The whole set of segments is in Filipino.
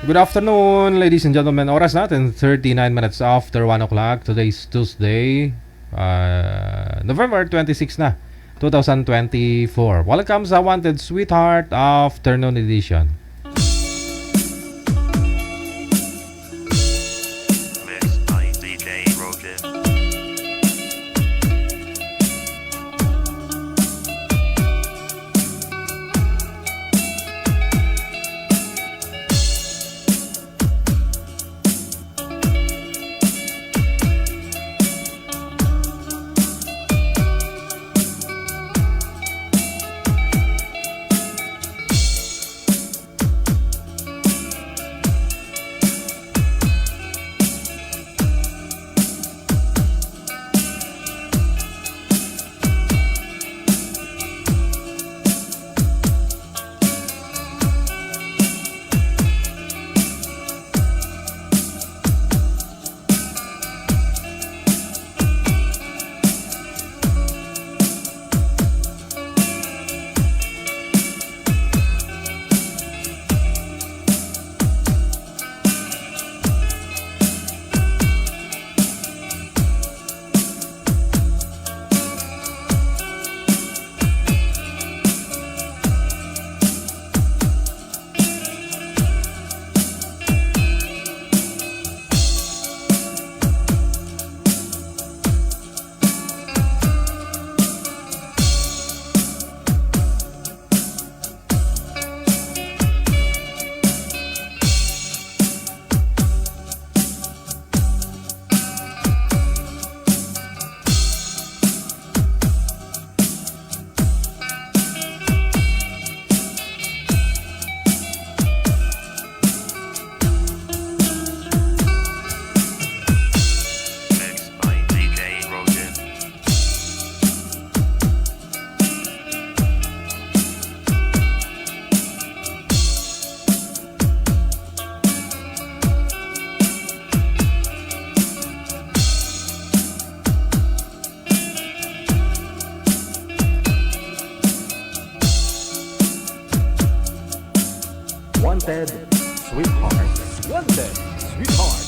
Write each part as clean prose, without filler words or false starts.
Good afternoon, ladies and gentlemen. Oras natin, 39 minutes after 1 o'clock. Today's Tuesday, November 26 na, 2024. Welcome sa Wanted Sweetheart Afternoon Edition. Mixed by DJ Rogan. Mixed by DJ Rogan. Wanted Sweetheart. Wanted Sweetheart.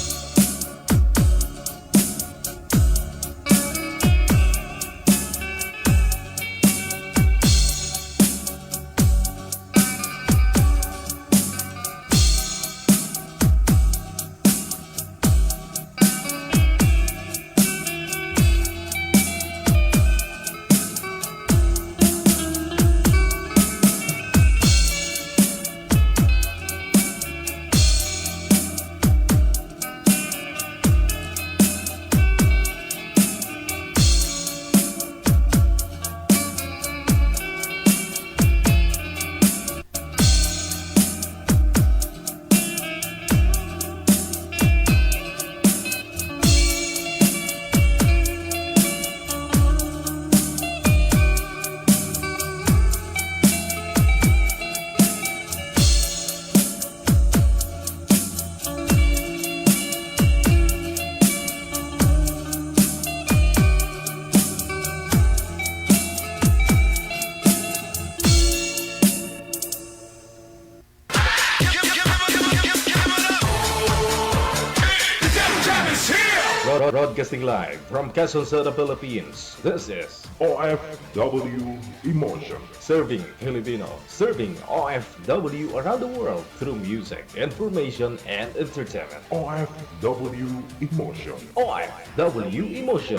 Broadcasting live from Quezon City, Philippines. This is OFW Emotion. Serving Filipino, serving OFW around the world through music, information, and entertainment. OFW Emotion. OFW Emotion.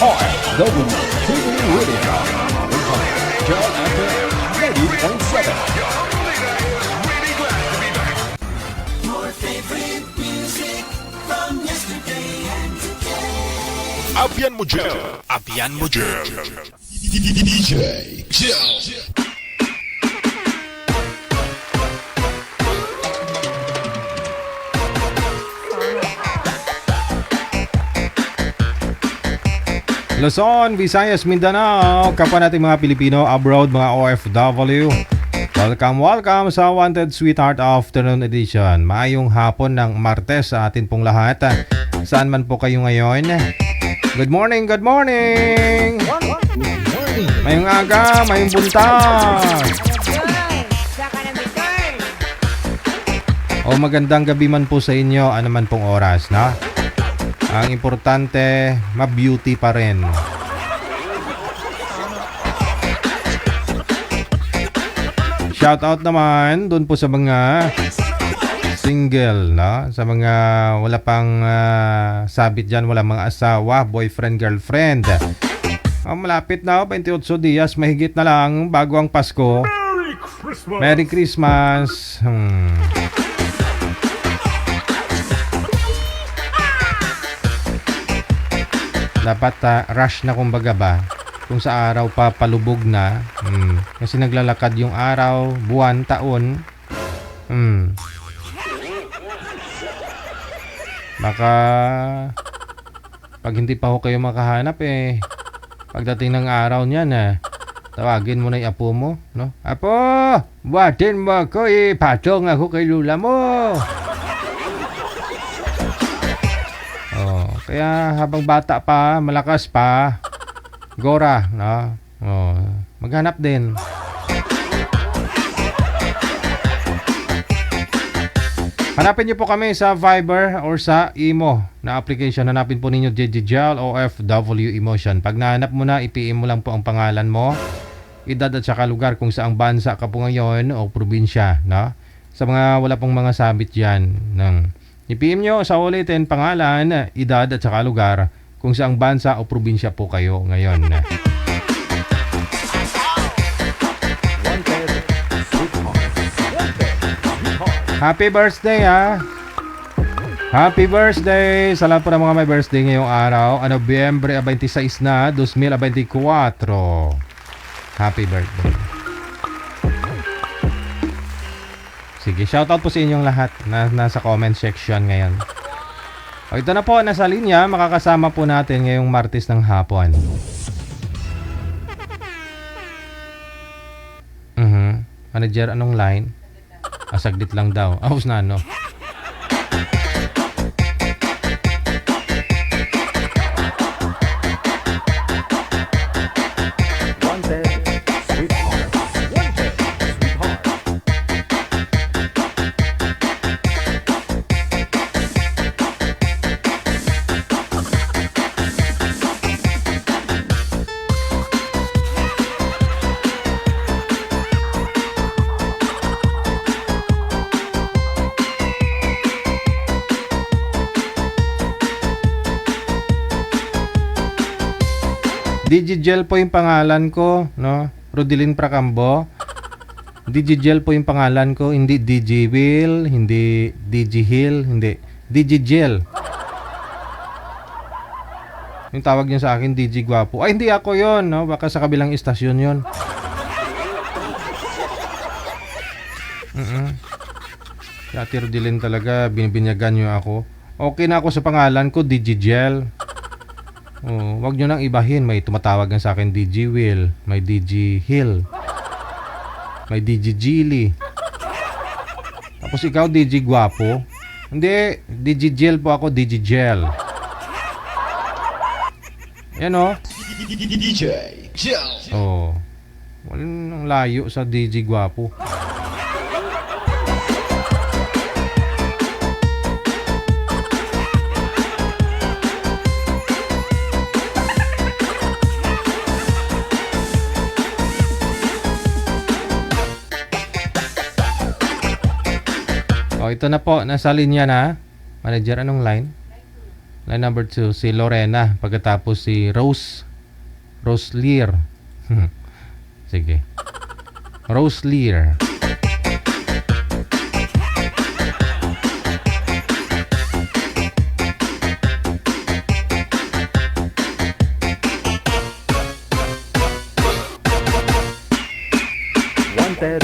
OFW TV Radio. John FM 90.7. Abian mo dyan. Abiyan mo dyan. DJ Chill. Luzon, Visayas, Mindanao, kapwa nating mga Pilipino, abroad, mga OFW. Welcome sa Wanted Sweetheart Afternoon Edition. Maayong hapon ng Martes sa atin pong lahat. Saan man po kayo ngayon? Good morning, good morning! Mayong aga, mayong buntag. O magandang gabi man po sa inyo, ano man pong oras, na? Ang importante, ma-beauty pa rin. Shout out naman doon po sa mga single, no? Sa mga wala pang sabit dyan, wala mga asawa, boyfriend, girlfriend. Malapit na, 28 dias, mahigit na lang bago ang Pasko. Merry Christmas. Dapat rush na kumbaga ba? Kung sa araw pa palubog na. Kasi naglalakad yung araw, buwan, taon. Baka pag hindi pa ho kayo makahanap pagdating ng araw niyan tawagin mo na yung apo mo, no? Apo, buhatin mo ako patong ako kay lula mo. Kaya habang bata pa, malakas pa, Gora, no? Maghanap din. Hanapin niyo po kami sa Viber or sa Imo na application. Hanapin po ninyo JJGL OFW Emotion. Pag nahanap mo na, i-PM mo lang po ang pangalan mo, edad at saka lugar kung saang bansa ka po ngayon o probinsya, no? Sa mga wala pong mga sabit dyan, i-PM nyo sa ulitin pangalan, edad at saka lugar kung saang bansa o probinsya po kayo ngayon. Wanted, sweetheart. Wanted, sweetheart. Happy birthday Happy birthday sa lahat po ng mga may birthday ngayong araw. Nobyembre 26 na, 2024. Happy birthday. Sige, shoutout po sa inyong lahat na nasa comment section ngayon. Ito na po, nasa linya, makakasama po natin ngayong Martes ng hapon. Manager, anong line? Saglit lang daw. Ahos na, no? Wanted, sweetheart. Wanted, sweetheart. Digigel po yung pangalan ko, no? Rodilin Pracambo. Digigel po yung pangalan ko, hindi Digiwil, hindi Digihil, hindi Digigel. Yung tawag niyo sa akin, Digi Guapo. Ay, hindi ako yon, no? Baka sa kabilang istasyon yon. Kaya Rodilin talaga, binibinyagan niyo ako. Okay na ako sa pangalan ko, Digigel. Wag nyo nang ibahin. May tumatawag nga sa akin DG Will, may DG Hill, may DG Gilly. Tapos ikaw DG Guapo. Hindi, DG Gel po ako, DG Gel. Yan DJ Gel. Walang layo sa DG Guapo. Ito na po, nasa linya na. Manager, anong line? Line number 2, si Lorena. Pagkatapos si Rose Lear. Sige. Rose Lear. Wanted,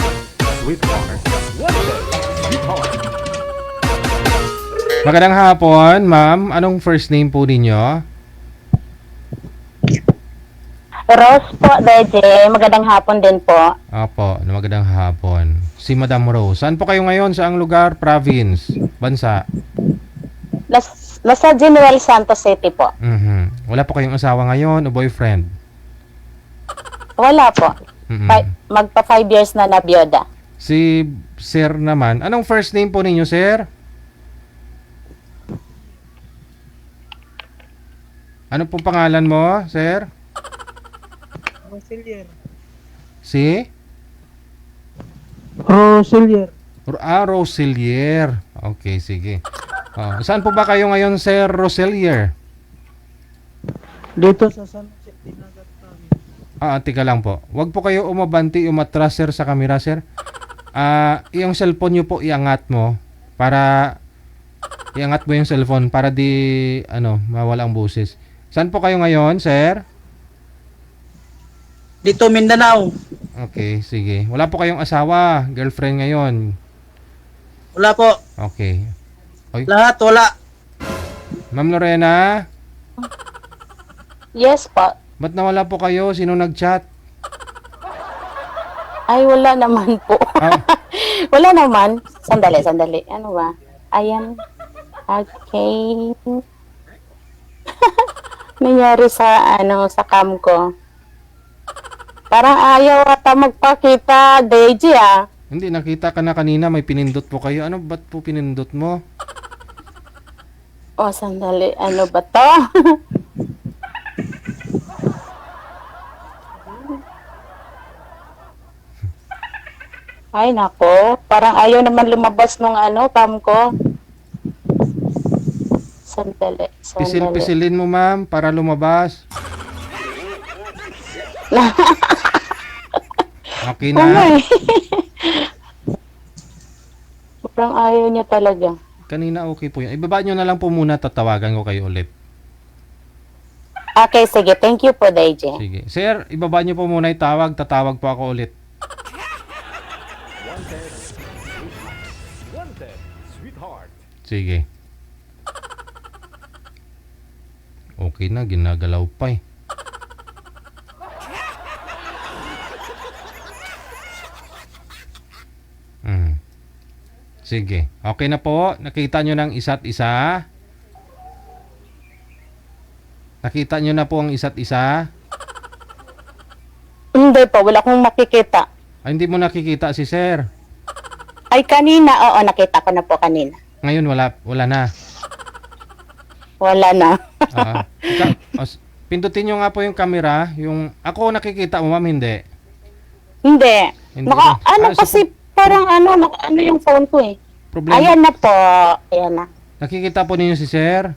sweetheart. Wanted, sweetheart. Magandang hapon, ma'am. Anong first name po ninyo? Rose po, DJ. Magandang hapon din po. Opo, magandang hapon. Si Madam Rose. Saan po kayo ngayon? Saang lugar? Province? Bansa? Nasa General Santos City po. Wala po kayong asawa ngayon o boyfriend? Wala po. Mm-mm. Magpa 5 years na na biyuda. Si sir naman, anong first name po ninyo, sir? Ano pong pangalan mo, sir? Roselier. Si? Roselier. Roselier. Okay, sige. Saan po ba kayo ngayon, Sir Roselier? Dito sa San Jose, Dinagat kami. Tika lang po. Huwag po kayo umabanti, umatras, sir, sa camera, sir. Yung cellphone nyo po, iangat mo para iangat mo yung cellphone para di, mawala ang boses. Saan po kayo ngayon, sir? Dito Mindanao. Okay, sige. Wala po kayong asawa, girlfriend ngayon. Wala po. Okay. Lahat wala. Ma'am Lorena, Yes po. ba't nawala po kayo? Sino nag-chat? Ay, wala naman po. Ah, Wala naman. Sandali. Ano ba? Ayan. Okay. Nangyari sa, sa cam ko. Parang ayaw ata magpakita, Deji hindi, nakita ka na kanina, may pinindot po kayo. Ano, ba't po pinindot mo? Oh, sandali. Ano ba to? Ay, nako. Parang ayaw naman lumabas nung cam ko. Sandali. Pisil-pisilin mo, ma'am, para lumabas. Okay Oh na. my. Parang ayaw niya talaga. Kanina okay po yun. Ibaba nyo na lang po muna, tatawagan ko kayo ulit. Okay, sige. Thank you po, DJ. Sige. Sir, ibaba nyo po muna yung tawag, tatawag po ako ulit. Wanted, sweetheart. Sige. Okay na, ginagalaw pa eh. Sige. Okay na po. Nakita nyo ng isa't isa. Nakita nyo na po ang isa't isa. Hindi po. Wala akong makikita. Ay, hindi mo nakikita si sir. Ay, kanina. Oo, nakita ko na po kanina. Ngayon wala na. Wala na. Pindutin nyo nga po yung camera. Yung ako nakikita mo, ma'am, hindi. Hindi. Hindi Naka, rin. kasi parang ano yung phone ko eh. Problema. Ayan na po. Ayan na. Nakikita po ninyo si sir?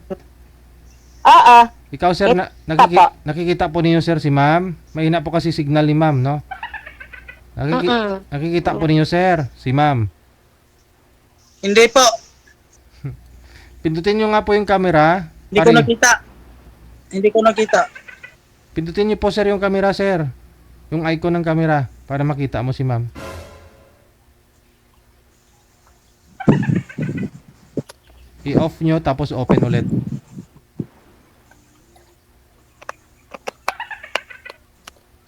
Oo. Ikaw sir, Apa. nakikita po ninyo sir si ma'am? Mahina po kasi signal ni ma'am, no? Nakikita po ninyo sir, si ma'am? Hindi po. Pindutin nyo nga po yung camera. Hindi ko nakita. Hindi ko nakita. Pindutin nyo po sir yung camera sir. Yung icon ng camera para makita mo si ma'am. I-off nyo tapos open ulit.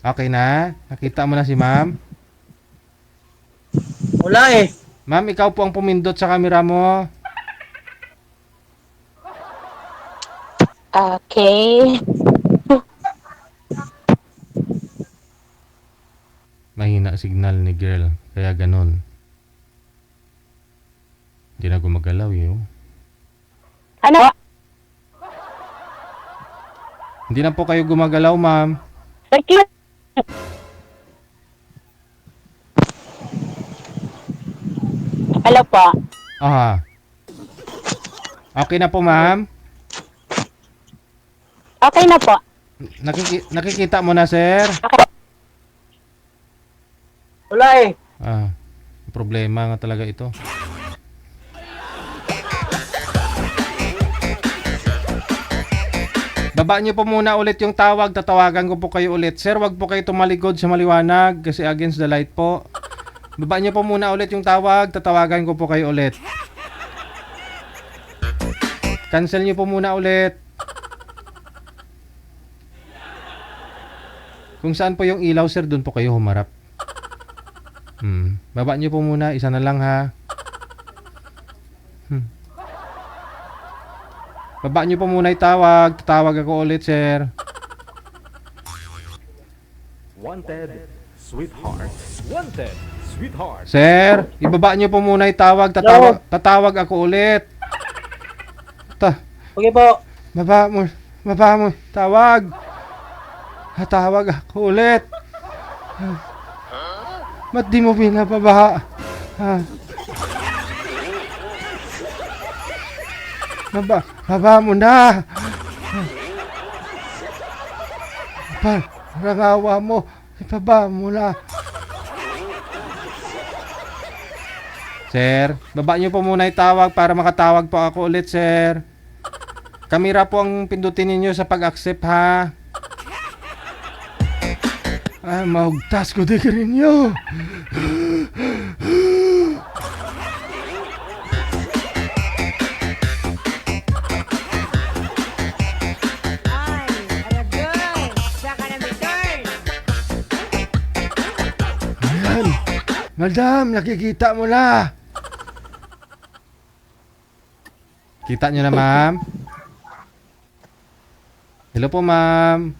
Okay na? Nakita mo na si ma'am? Wala eh. Ma'am, ikaw po ang pumindot sa camera mo. Okay. Mahina signal ni girl. Kaya ganun. Hindi na gumagalaw eh. Ano? Hindi na po kayo gumagalaw, ma'am. Hello po. Aha. Okay na po, ma'am. Okay na po. Nakikita mo na, sir? Wala eh. Problema nga talaga ito. Baba niyo po muna ulit yung tawag. Tatawagan ko po kayo ulit. Sir, wag po kayo tumalikod sa maliwanag kasi against the light po. Baba niyo po muna ulit yung tawag. Tatawagan ko po kayo ulit. Cancel niyo po muna ulit. Kung saan po yung ilaw, sir, doon po kayo humarap. Baba niyo po muna. Isa na lang, ha. Baba niyo po muna yung tawag. Tatawag ako ulit, sir. Wanted, sweetheart. Wanted, sweetheart. Sir, ibaba niyo po muna yung tawag. Tatawag ako ulit. Okay po. Baba mo. Tawag. Tawag ako ulit. Ba't di mo pinababa? Baba mo na. Rangawa mo. Ibaba mo na. Sir, baba niyo po muna yung tawag para makatawag po ako ulit, sir. Kamera po ang pindutin ninyo sa pag-accept, ha? Mahugtas ko di ka rinyo. Ayan. Madam, nakikita mo na. Kita nyo na, ma'am? Hello po, ma'am.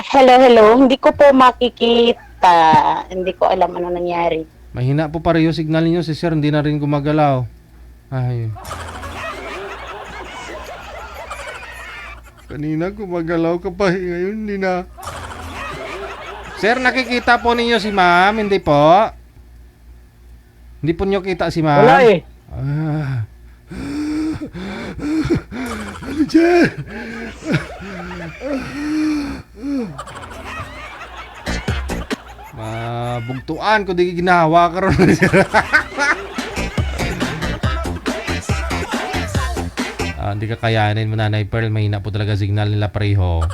Hello. Hindi ko po makikita. Hindi ko alam ano nangyari. Mahina po pareho signal niyo si sir, hindi na rin gumagalaw. Ay. Kanina gumagalaw ka pa, ngayon hindi na. Sir, nakikita po ninyo si ma'am, hindi po? Hindi po nyo kita si ma'am? Wala eh. Ano dyan? Mabugtuan ko di ginawa ka ron. Hindi ka kayanin mo, Nanay Pearl. Mahina po talaga signal nila pareho.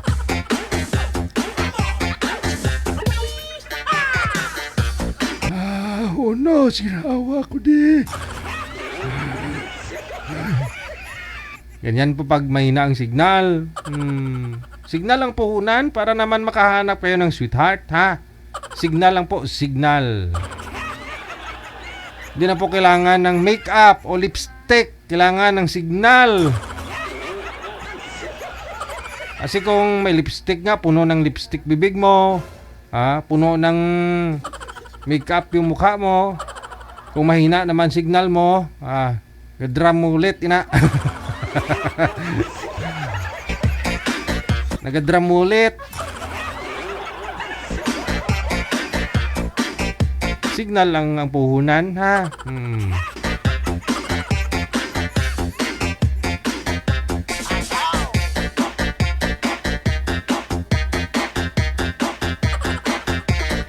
Oh no, sinawa ko di. Ganyan po pag mahina ang signal. Signal lang puhunan para naman makahanap kayo ng sweetheart, ha? Signal lang po, signal. Hindi na po kailangan ng makeup o lipstick. Kailangan ng signal. Kasi kung may lipstick nga, puno ng lipstick bibig mo. Puno ng makeup yung mukha mo. Kung mahina naman signal mo, gadram mo ulit, ina. Nagadram mo ulit. Signal lang ang puhunan, ha?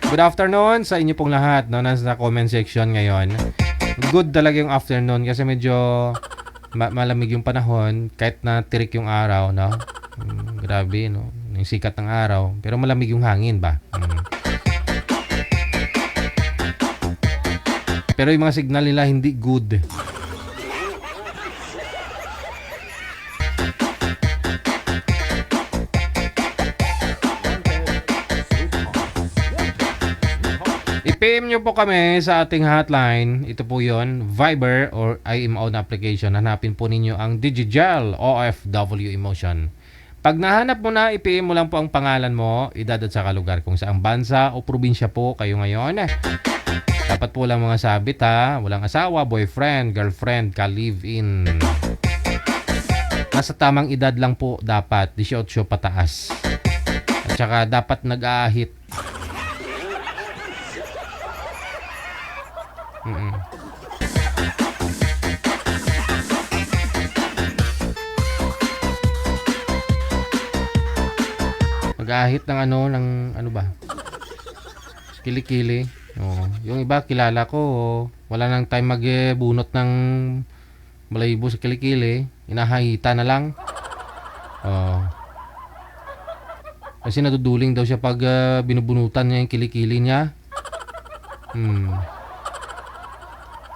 Good afternoon sa inyo pong lahat, no? Nasa comment section ngayon. Good talaga yung afternoon kasi medyo malamig yung panahon kahit na tirik yung araw, no? Grabe, no? Yung sikat ng araw. Pero malamig yung hangin ba? Pero yung mga signal nila hindi good. I-PM nyo po kami sa ating hotline. Ito po yon, Viber or IMO na application. Hanapin po ninyo ang Digigel OFW Emotion. Pag nahanap mo na, i-PM mo lang po ang pangalan mo, edad at saka lugar kung saang bansa o probinsya po kayo ngayon. Dapat po lang mga sabit, ha. Walang asawa, boyfriend, girlfriend, ka-live-in. Nasa tamang edad lang po dapat, 18 pataas. At saka dapat nag-aahit. Mag-aahit ng ano ba? Kilikili. Yung iba kilala ko, wala nang time magbunot ng balahibo sa kilikili, inahahita na lang. Kasi naduduling daw siya pag binubunutan niya yung kilikili niya.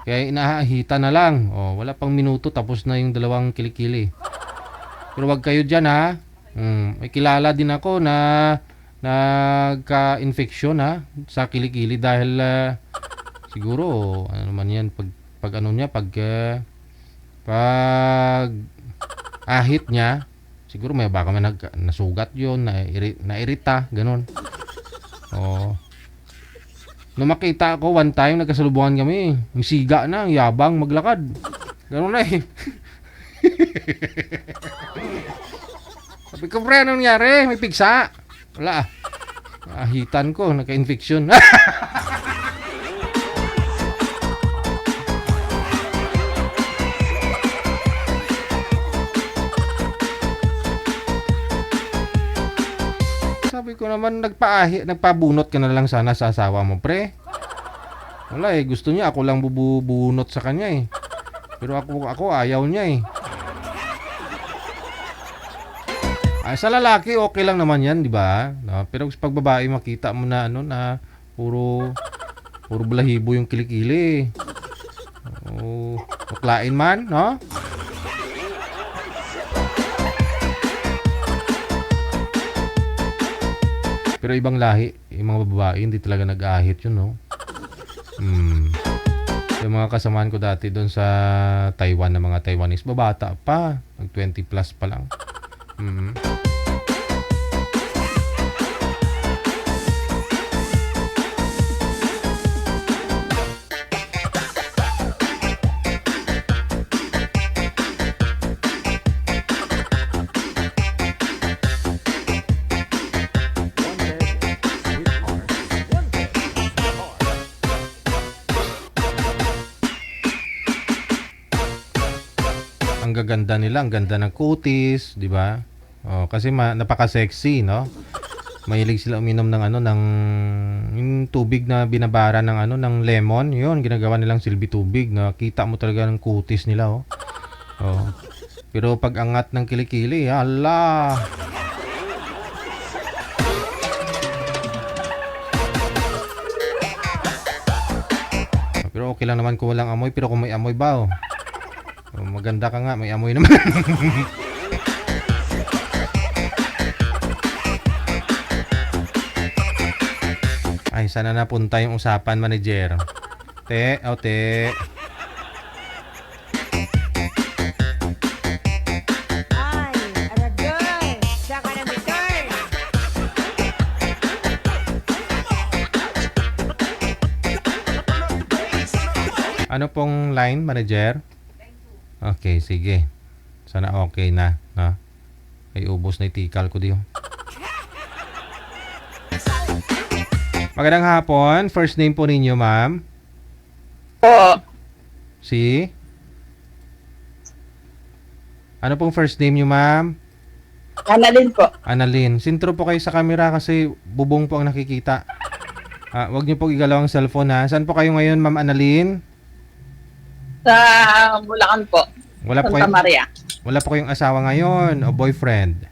Kaya inahahita na lang. Wala pang minuto tapos na yung dalawang kilikili. Pero wag kayo dyan, ha. May kilala din ako na nagka-infection, ha, sa kilikili dahil siguro ano naman yan pag ano niya pag ahit niya siguro may baka nasugat yon, nairita, ganun. Oo. Nung makita ako one time, nagkasalubungan kami. Yung siga na, ang yabang, maglakad. Ganun na eh. Sabi ko, pre, anong nangyari? May pigsa. Wala ah. Ahitan ko, nagka-infection. Sabi ko naman, nagpabunot ka na lang sana sa asawa mo, pre. Wala eh, gusto niya ako lang bubunot sa kanya eh. Pero ako ayaw niya eh. Sa lalaki okay lang naman 'yan, 'di ba? No? Pero pag babae makita mo na na puro balahibo yung kilikili. Oh, baklain man, no? Pero ibang lahi, yung mga babae hindi talaga nag-ahit yun, no? Yung mga kasamaan ko dati doon sa Taiwan na mga Taiwanese, babata pa, nag 20 plus pa lang. Ang gaganda nila, ang ganda ng kutis, 'di ba? Oh, kasi napaka-sexy, no? Mahilig sila uminom ng ng yung tubig na binabara ng ng lemon, 'yun, ginagawa nilang silbi tubig, no? Kita mo talaga ng kutis nila, oh. Oh. Pero pag angat ng kilikili, hala. Pero okay lang naman kung walang amoy, pero kung may amoy ba, oh. Oh, maganda ka nga, may amoy naman. Ay, sana napunta yung usapan, manager. Te. Ay, Aragoy! Siya ka na return! Ano pong line, manager? Okay, sige. Sana okay na, no? Ay, ubos na itikal ko diyo. Magandang hapon. First name po ninyo, ma'am? Po. Si? Ano pong first name nyo, ma'am? Annalyn po. Annalyn. Sintro po kayo sa camera kasi bubong po ang nakikita. Wag niyo po igalaw ang cellphone, ha? Saan po kayo ngayon, ma'am Annalyn? Sa Bulacan po. Wala po Santa kayong, Maria. wala po kayong asawa ngayon o boyfriend?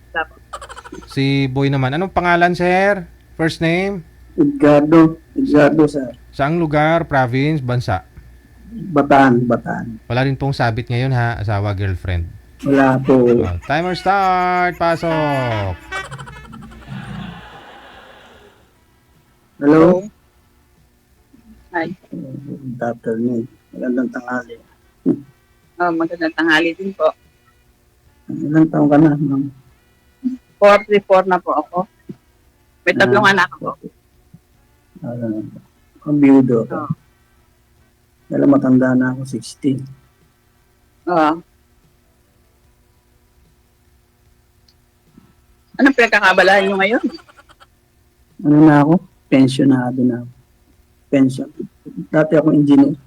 Si boy naman. Anong pangalan, sir? First name? Edgardo, sir. Saang lugar, province, bansa? Bataan. Wala rin pong sabit ngayon, ha? Asawa, girlfriend. Wala po. Timer start. Pasok. Hello? Hi. Good afternoon. Magandang tanghali. Magandang tanghali din po. Ilang taon ka na, ma'am? 44 na po ako. May tatlong anak ko. Ang biyudo ko. Oo. Dala matanda na ako, 60. Oo. Anong pinagkakabalahan nyo ngayon? Ano na ako? Pensionado na ako. Pension. Dati ako engineer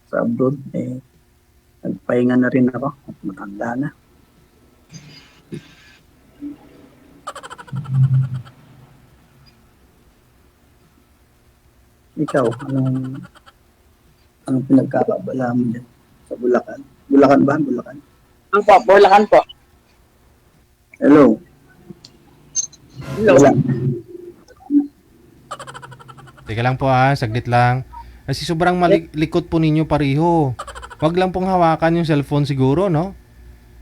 sa abroad. Nagpahinga na rin ako at matanda na. Ikaw, anong pinagkakabalahan mo dyan sa Bulacan? Bulacan ba? Bulacan? Po, Bulacan po. Hello? Hello. Wala. Teka lang po, ha? Saglit lang. Kasi sobrang likot po ninyo pareho. Wag lang pong hawakan yung cellphone siguro, no?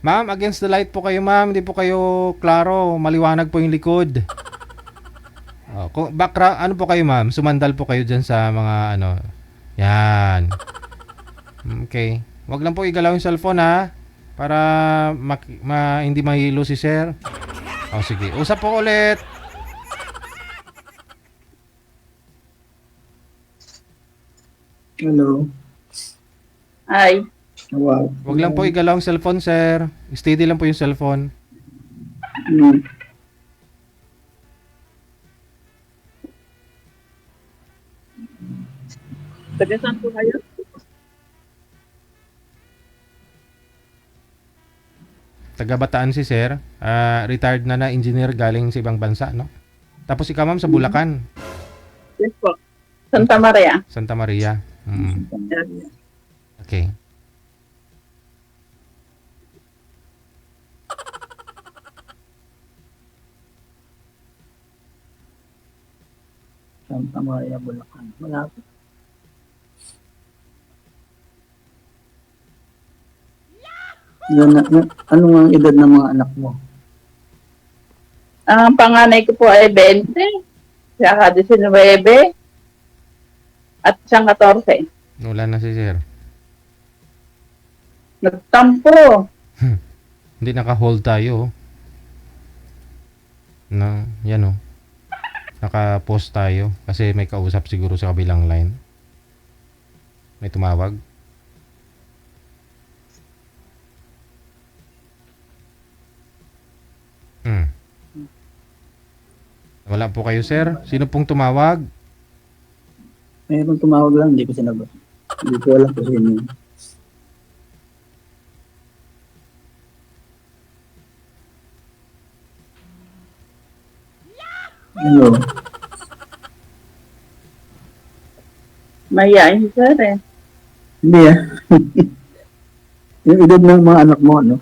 Ma'am, against the light po kayo, ma'am. Hindi po kayo klaro. Maliwanag po yung likod. Kung background, ano po kayo, ma'am? Sumandal po kayo dyan sa mga Yan. Okay. Wag lang po igalaw yung cellphone, ha? Para hindi mahilo si sir. Sige. Usap po ulit. Hello. Ay, Wow. Wag lang po igalaw ang cellphone, sir. Steady lang po yung cellphone. Hmm. taga saan po kayo? Taga Bataan si sir. Retired na engineer galing sa ibang bansa, no? Tapos ikaw, ma'am, sa Bulacan, Yes po. Santa Maria. Santa Maria. Mm. Okay. Santa Maria, Bulacan. Malapit. Ano nga ang edad ng mga anak mo? Ang panganay ko po ay 20, saka 19, at siyang 14. Wala na si sir. Nagtampo. Hindi naka-hold tayo. No, yan oh. Naka-pause tayo kasi may kausap siguro sa kabilang line. May tumawag. Hmm. Wala po kayo, sir. Sino pong tumawag? Mayroon tumawag lang, hindi ko sinagot. Hindi ko alam kung sino yun. Hello. Mayayain sir eh. Hindi ah. Yung edad ng mga anak mo, ano?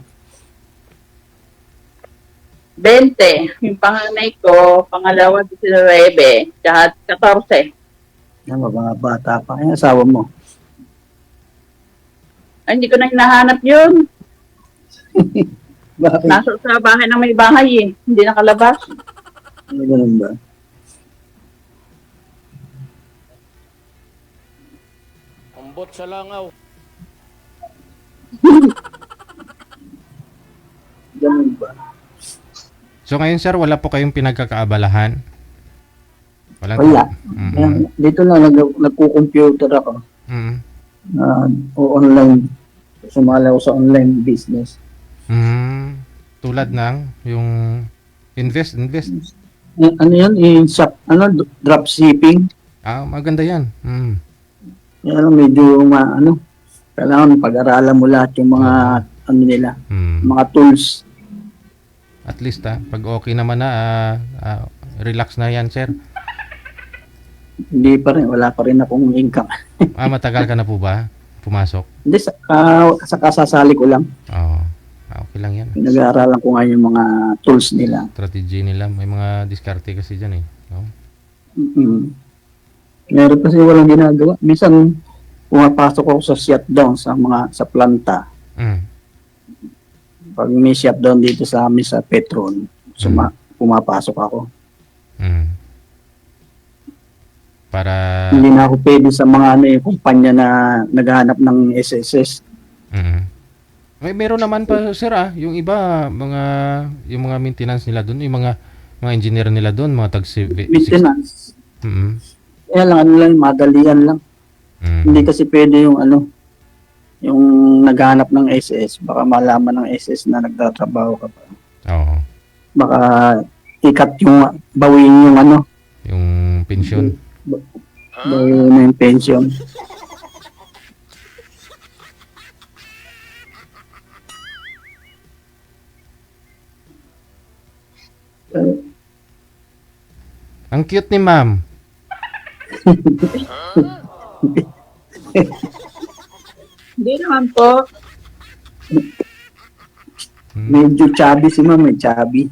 20. Yung panganay ko, pangalawa 19, saka 14. Yan, mga bata pa. Yung asawa mo. Ay, hindi ko na hinahanap yun. Bakit? Nasa sa bahay ng may bahay eh. Hindi nakalabas. Ano ganun ba? Ambot sa langaw. Ganun ba? So ngayon, sir, wala po kayong pinagkakaabalahan? Wala. Mhm. Yan, dito na nagko-computer ako. Mhm. O online. Sumala ako sa online business. Mhm. Tulad ng yung invest. Ano yan? Shop, dropshipping. Maganda yan. Mhm. Yan lang medyo kailangan pag-aralan mo lahat yung mga nila, Mhm. mga tools. At least pag okay naman na, relax na yan, sir. Hindi pa rin, wala pa rin akong income. Matagal ka na po ba pumasok? Hindi, sa kasasali ko lang. Oo. Okay lang yan. Pinag-aaralan ko nga yung mga tools nila. Strategy nila. May mga diskarte kasi dyan eh. No? Mm-hmm. Meron kasi walang ginagawa. Minsan, pumapasok ako sa shutdown sa planta. Mm. Pag may shutdown dito sa amin sa Petron, pumapasok ako. Mm. Para... Hindi na ako pwede sa mga kumpanya na naghahanap ng SSS. Mm. Meron naman pa, sir, yung iba, yung mga maintenance nila doon, yung mga engineer nila doon, mga Maintenance. Mm. Kaya lang, madalian lang. Mm. Hindi kasi pwede yung yung naghahanap ng SS, baka malaman ng SS na nagtatrabaho ka pa. Oo. Baka ikat bawiin yung Yung pensyon. bawiin yung pension. Ang cute ni ma'am. Hindi naman po. Medyo chubby si ma'am, may chubby.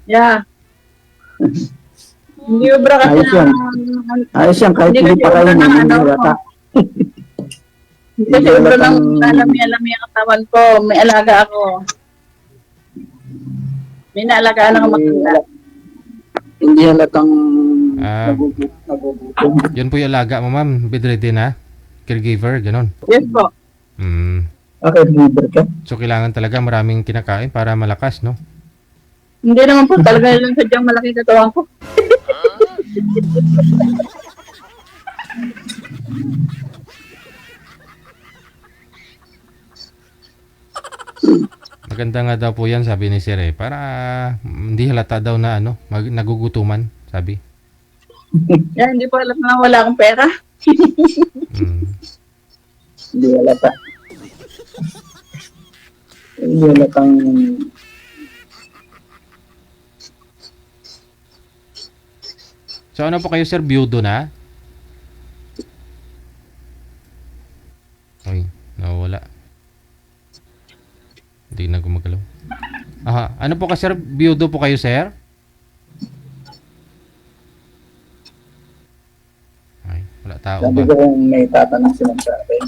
Yeah. Hindi obra kasi Ayos yan. Ayos yan, kahit hindi pa kayo obra ng hindi yata. Hindi kasi obra ng alami ang katawan ko. May alaga ako. May naalagaan ako maganda. Hindi halatang Ah. nagugutom. Yun po yung alaga mo, ma'am. Bedridden na. Caregiver, ganon. Yes po. Mm. Okay, liver ka. So, kailangan talaga maraming kinakain para malakas, no? Hindi naman po talaga lang sadyang malaki katawan ko. Maganda nga daw po yan, sabi ni Sir eh. Para hindi halata daw na nagugutuman, sabi. Yan, hindi pa alam na wala akong pera. Mm. Hindi halata. Hindi halatang So ano po kayo sir, byudo na? Ay, nawala. Hindi na gumagalaw. Aha, ano po ka sir, byudo po kayo sir? Ay, wala tao sabi ba? ko kung may tatanong silang sa akin.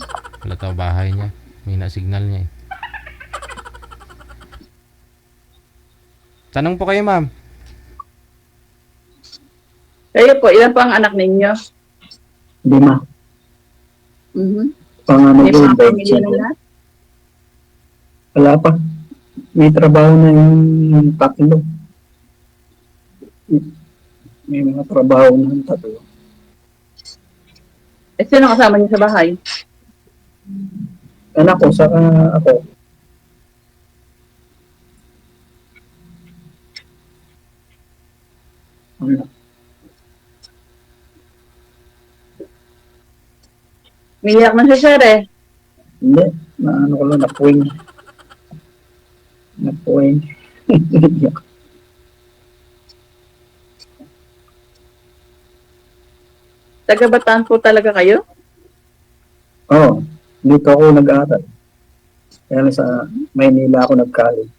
Wala tao bahay niya. May na-signal niya eh. Tanong po kayo ma'am. Kayo po, ilan pa ang anak ninyo? 5. Mhm. Panganay May ko, mga pamilya na 25. lahat? Wala pa. May trabaho na yung tatlo. May mga trabaho na yung tatlo. Eh, sino kasama niyo sa bahay? Anak ko, saka ako. Ano? Umiyak na si Sir eh. Hindi. Ano ko lang, napuwing. Napuwing. Taga Bataan po talaga kayo? Oo. Dito ako nag-aaral. Kaya lang sa Maynila ako nag-college.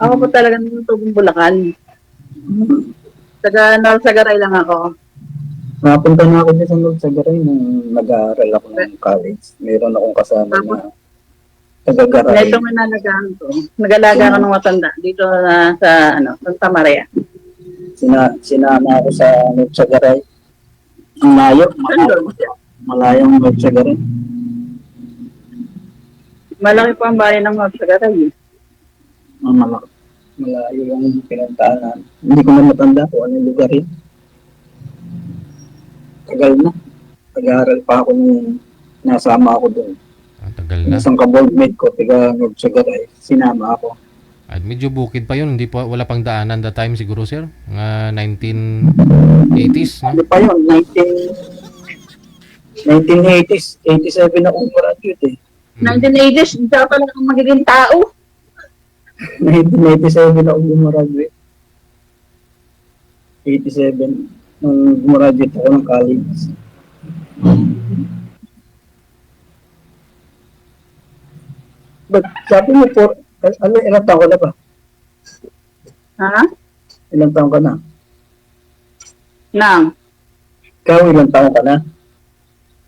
Ako po talaga ng tubong Bulacan. Taga Narsagaray lang ako. Napunta na ako dyan sa Norsagaray nung nag-aaral ako ng college. Meron akong kasama na taga-Garay. Ito nga nalagaan ko. Nag-alaga ako ng matanda dito na sa Santa Maria. Sinama ako sa Norsagaray. Ang layo. Saan? Malayong Norsagaray. Malaki po ang bayan ng Narsagaray. Malayo yung pinuntahan na. Hindi ko na matanda kung anong lugar yun. Tagal na. Nag-aaral pa ako nung nasama ako doon. Ang tagal na. Isang ka-boardmate ko, tiga Norsagaray, sinama ako. At medyo bukid pa yun. Hindi pa, wala pang daanan that time siguro sir. Mga 1980s, no? Ano pa yun? 1980s. 87 ako graduate eh. 1980s, hindi pa lang akong magiging tao. 1997 ako gumraduate. 87 nung gumraduate ako ng college. But sabi mo po, ilang taon ka na ba? Ha? Ilang taon ka na? Nang Ikaw, ilang taon ka na?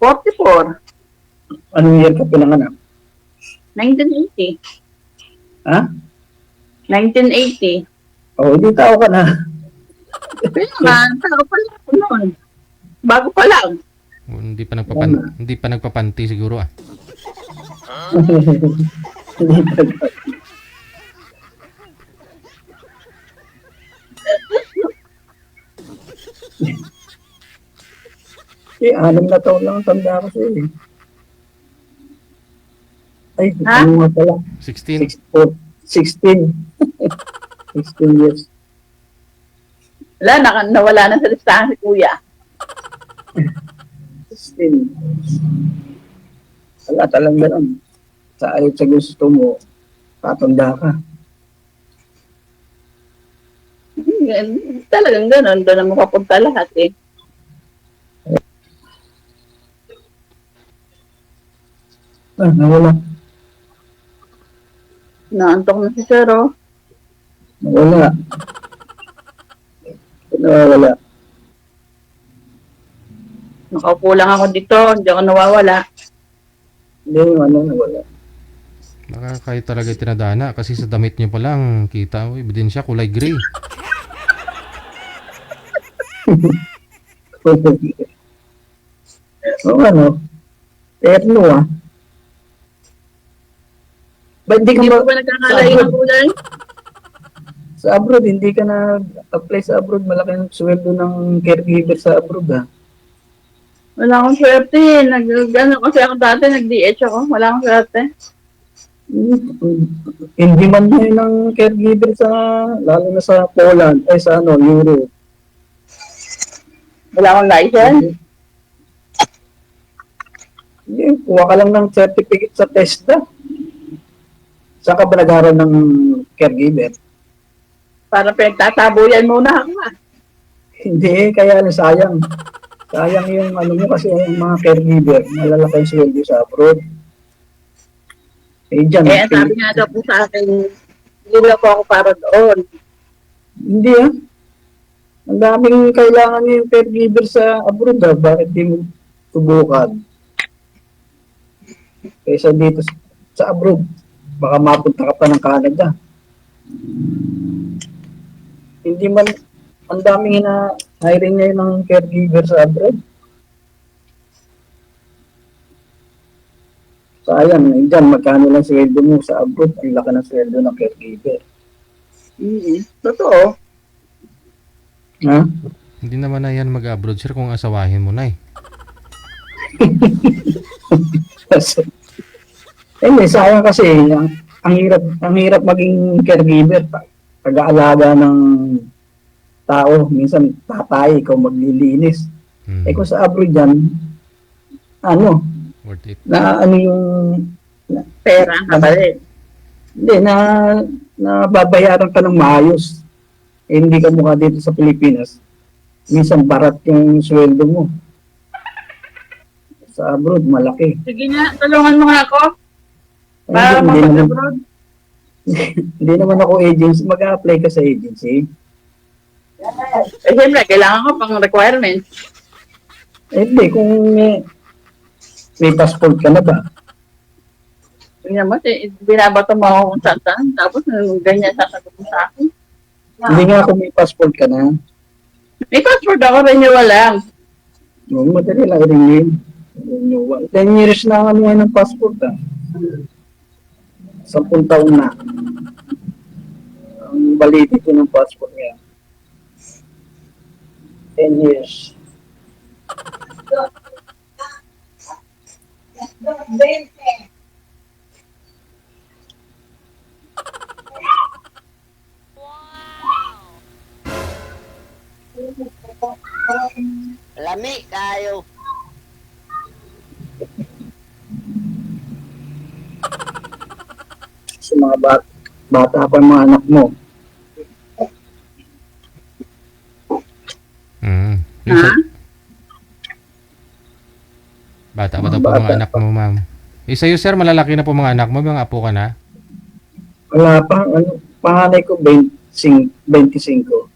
44, Anong year ka pinanganak? 1980. Ha? 1980. Oo, hindi tao ka na. Pero nga, tao pa lang ako noon. Bago pa lang. Hindi pa nagpapanti siguro ah. Hindi pa. Eh, 6 na taon lang ang tanda ko sa'yo eh. Ay, Ha? ano nga pala? 16. 16. 16 years. Wala, nawala na sa listahan si Kuya. 16. Wala talagang ganun. Sa ayot sa gusto mo, tatanda ka. Talagang gano'n. Doon na mapapunta lahat eh. Ah, nawala. Naantok na si Sir, oh. Nawala. Nawala. Nakaupo lang ako dito. Hindi ako nawawala. Hindi, nawala. Baka kayo talaga tinadana kasi sa damit niyo pa lang kita, ebidensya kulay gray. Oo, ano? Terno ah. Ba't di ka Hindi ba? po ba nagkakalayo ng kulay? Sa abroad, hindi ka na-apply sa abroad. Malaki ang sweldo ng caregiver sa abroad, ha? Wala akong swerte. Ano kasi ako dati, nag-DH ako. Wala akong swerte. In demand na yun ng caregiver sa, lalo na sa Poland, ay sa Europe. Wala akong license. Hindi, kuha ka lang ng certificate sa TESDA. Saan ka ba nag-aaral ng caregiver? Para pinagtatabuyan muna ako. Hindi, kaya sayang. Sayang yung ano mo kasi yung mga caregiver, malalaki yung sweldo sa abroad. Eh, dyan, Eh, sabi nga daw po sa akin, hindi na po ako para doon. hindi ah. Ang daming kailangan yung caregiver sa abroad ah. Bakit di mo subukan? Kaysa dito sa abroad, baka mapunta ka pa ng Canada. Hindi man, ang daming hiring ngayon ng caregiver sa abroad. Sayang, dyan, magkano lang sweldo mo sa abroad, ang laki ng sweldo ng caregiver. Totoo. Ha? Hindi naman na yan mag-abroad, sir, kung asawahin mo na eh. Kasi, sayang kasi, ang hirap maging caregiver, pag-aalaga ng tao, minsan tatay, ikaw maglilinis. Eh kung sa abroad dyan, Worth it. yung, Pera ka pa rin. hindi, babayaran ka ng maayos. Eh, hindi ka mukha dito sa Pilipinas. Minsan barat yung sweldo mo. Sa abroad, malaki. Sige nga, tulungan mo nga ako. Hindi Para naman, mapag-abroad. hindi naman ako agency. Mag-a-apply ka sa agency. Eh, siyempre, kailangan ko pang requirements. Eh, hindi, kung may passport ka na ba? Tingnan mo, binabato mo ako kung saan. Tapos, ganyan sasagot mo sa akin. Hindi nga kung may passport ka na. May passport ako, renewal lang. No, madali lang rin yun. 10 years na ang ano ng passport ah. 10 taon na. Ang validity ng passport niya. 10 years. Lami kayo. Sa mga bata pa yung mga anak mo. Yung bata ba po mga anak mo, ma'am? Eh, sa'yo, sir, malalaki na po mga anak mo, mga apo ka na? Wala pa, panganay ko 25.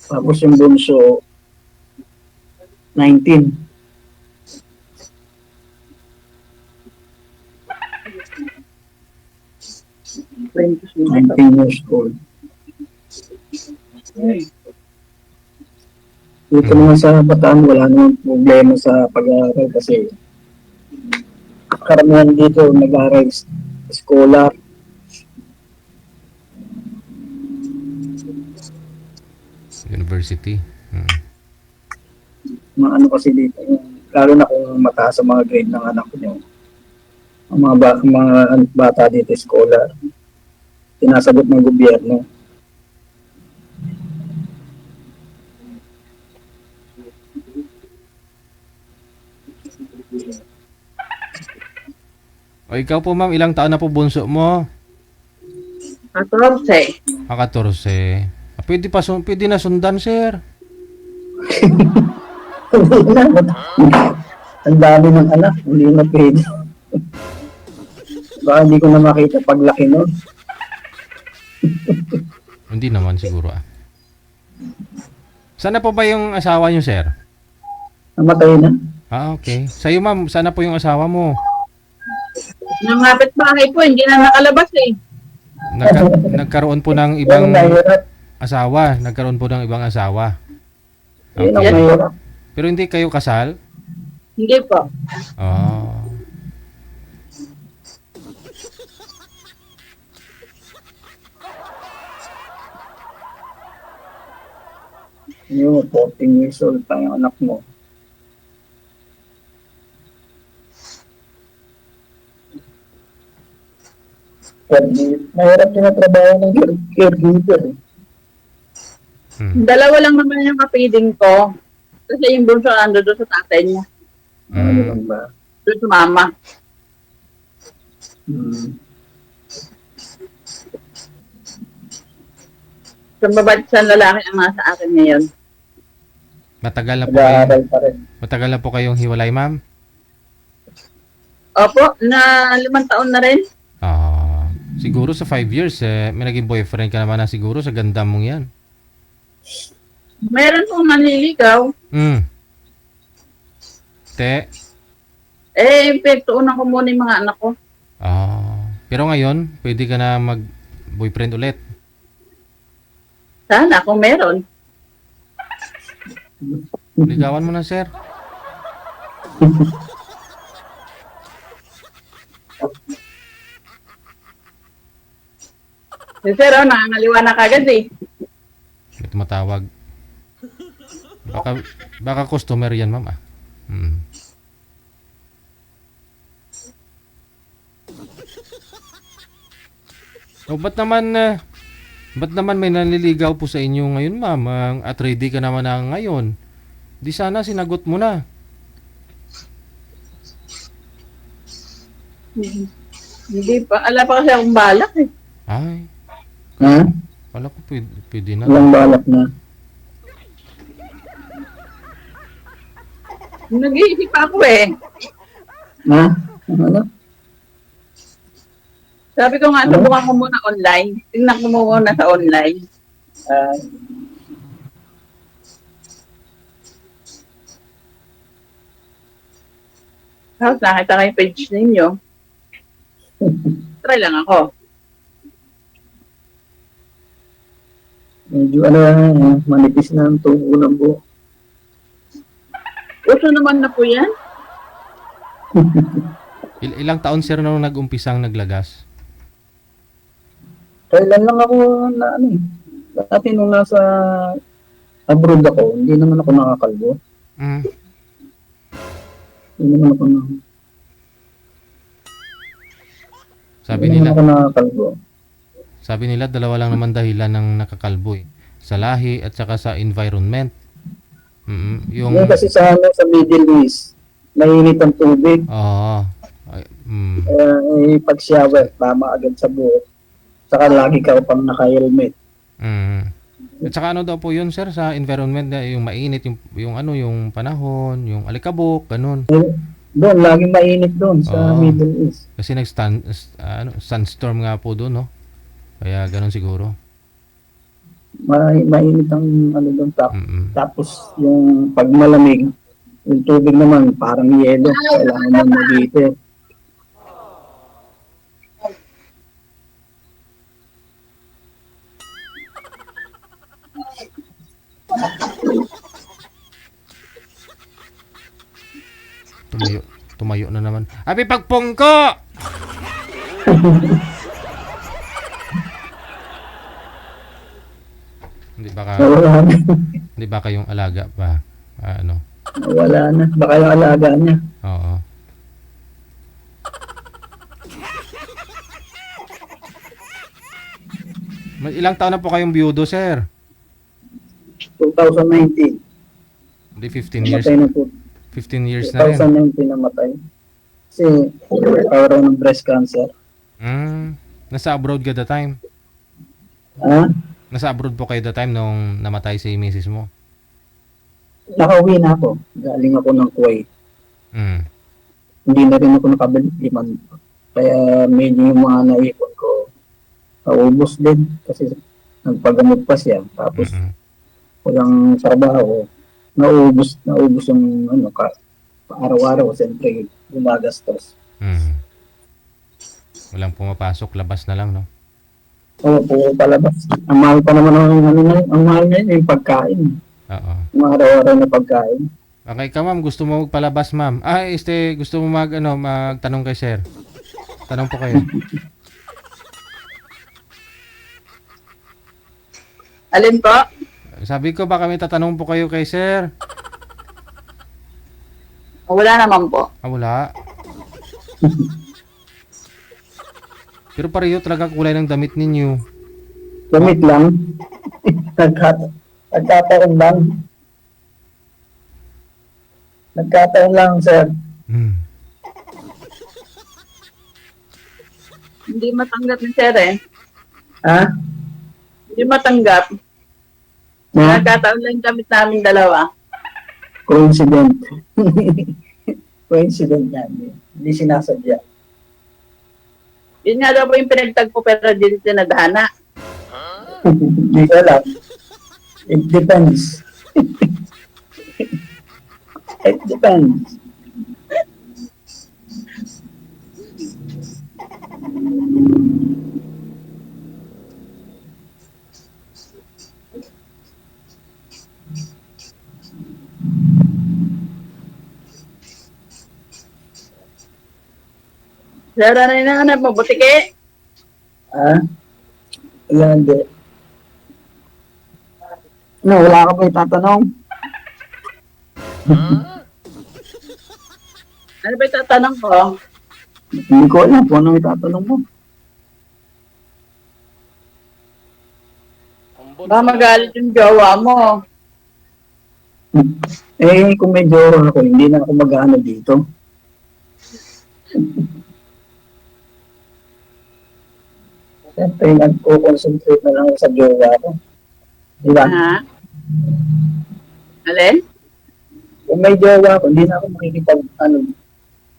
Tapos yung bunso, 19. Years old. Dito naman sa Bataan, wala namang problema sa pag-aaral kasi karamihan dito nag-aaral scholar. University. Mga ano kasi dito, lalo na kung mataas ang mga grade ng anak nyo. Ang mga bata dito scholar. Tinasagot ng gobyerno. O ikaw po, ma'am, ilang taon na po bunso mo? 14. 14. Pwede na sundan, sir. Hindi na. Ang dami ng anak, hindi na pwede. Baka hindi ko na makita paglaki nun. Hindi naman siguro ah. Sana po ba yung asawa niyo, sir? Namatay na. Ah, okay. Sa'yo, ma'am, sana po yung asawa mo. Yung kapit-bahay po, hindi na nakalabas eh. Nagkaroon po ng Yan ibang ang mahirap. asawa. Nagkaroon po ng ibang asawa. Yan ang Okay. mahirap. Pero hindi kayo kasal? Hindi po. Oh. Yung 14 years old pa yung anak mo. Mahirap din ang trabaho ng caregiver. Dalawa lang naman yung kapiding ko. Kasi yung bunso ando doon sa tatay niya. Ano lang ba? Doon sa mama. Sa babae sa lalaki ang nasa akin ngayon. Matagal na po kayo. Nag-aaral pa rin. Matagal na po kayong hiwalay, ma'am? Opo, na 5 taon na rin. Siguro sa 5 years, may naging boyfriend ka naman na siguro sa ganda mong yan. Meron pong manliligaw. Te? Pinagtuunan ko muna yung mga anak ko. Pero ngayon, pwede ka na mag-boyfriend ulit. Sana kung meron. Ligawan mo na, sir. Si Sir, nakangaliwa na kagad eh. May tumatawag. Baka customer yan, ma'am. Ba't naman may nanliligaw po sa inyo ngayon, ma'am? At ready ka naman na ngayon. Di sana sinagot mo na. Hindi pa. Ala pa kasi akong balak eh. Ay, Ha? wala ko pwede na. Walang balak na. Nag-iisip ako eh. Ha? Ano? Sabi ko nga, subukan ko muna online. Tingnan ko muna sa online. Tapos nakita ko yung page ninyo. Try lang ako. Medyo manipis na ang tubo ng buhok. Uso naman na po yan. Ilang taon, sir, nung nag-umpisang naglagas? Kailan lang ako na dati nung nasa abroad ako, hindi naman ako nakakalbo. Hindi naman ako Sabi ako nakakalbo. Sabi nila, dalawa lang naman dahilan ng nakakalbo eh. Sa lahi at saka sa environment. Yung Kasi sa Middle East, mainit ang tubig. Pag shower, tama agad sa buhok. Saka lagi ka pang naka-helmet. At saka ano daw po yun, sir, sa environment na yung mainit, yung panahon, yung alikabok, ganun. Doon, laging mainit doon sa Middle East. Kasi sunstorm nga po doon, no? Kaya ganun siguro. Mainit ang doon. Tapos yung pag malamig, yung tubig naman parang yelo. Kailangan mo mag-heater. Tumayo na naman. Abi, pagpong ko! Hindi ba kayong alaga pa? Wala na. Baka yung alaga niya. Oo. Ilang taon na po kayong biyudo, sir? 2019. Hindi, 15 years. Namatay na po. 15 years na rin. 2019 namatay. Kasi nagkaroon ng breast cancer. Nasa abroad ka the time? Ha? Nasa abroad po kayo the time nung namatay si misis mo? Nakauwi na ako. Galing ako ng Kuwait. Hindi na rin ako nakabalik 5 months. Kaya medyo yung mga naipon ko, naubos din. Kasi nagpagamot pa siya. Tapos walang trabaho. Naubos yung araw-araw. Siyempre, gumagastos. Walang pumapasok, labas na lang, no? Oo, puro palabas. Ang mahal pa naman ang mahal ngayon yung pagkain. Oo. Yung araw-araw na pagkain. Okay ka, ma'am. Gusto mo magpalabas, ma'am? Gusto mo magtanong kay sir? Tanong po kayo. Alin po? Sabi ko baka may tatanong po kayo kay sir. Wala naman po. Ah, wala. Pero pareho talaga kulay ng damit ninyo. Gamit lang. Nagkataon lang. Nagkataon lang, sir. Hmm. Hindi matanggap ni sir eh. Ha? Hindi matanggap. Na? Nagkataon lang damit namin dalawa. Coincident. Coincident yan. Hindi sinasadya. Yun nga daw po yung pinagtagpo pero hindi tinadhana. Hindi ko alam. It depends. It depends. Sir, ano yung nahanap mo? Butike? Ha? Wala, hindi. No, wala ka pa itatanong? Ano ba yung tatanong ko? Hindi ko alam kung ano itatanong mo. Ambot Baka magalit yung jowa mo. Eh, kung may jowa ako, hindi na ako mag-ano dito. Siyempre, nagko-concentrate na lang ako sa jowa ko. Diba? Ha? Alin? Kung may jowa ako, hindi na ako makikipag,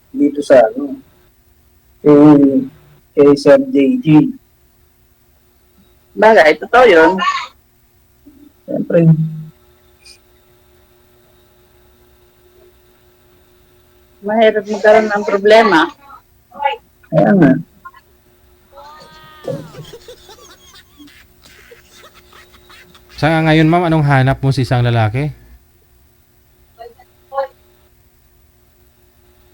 dito sa, kay Sir JG. Bagay, totoo yun. Siyempre, Mahirap magkaroon ng problema. kaya nga. Sa ngayon ma'am, anong hanap mo sa isang lalaki?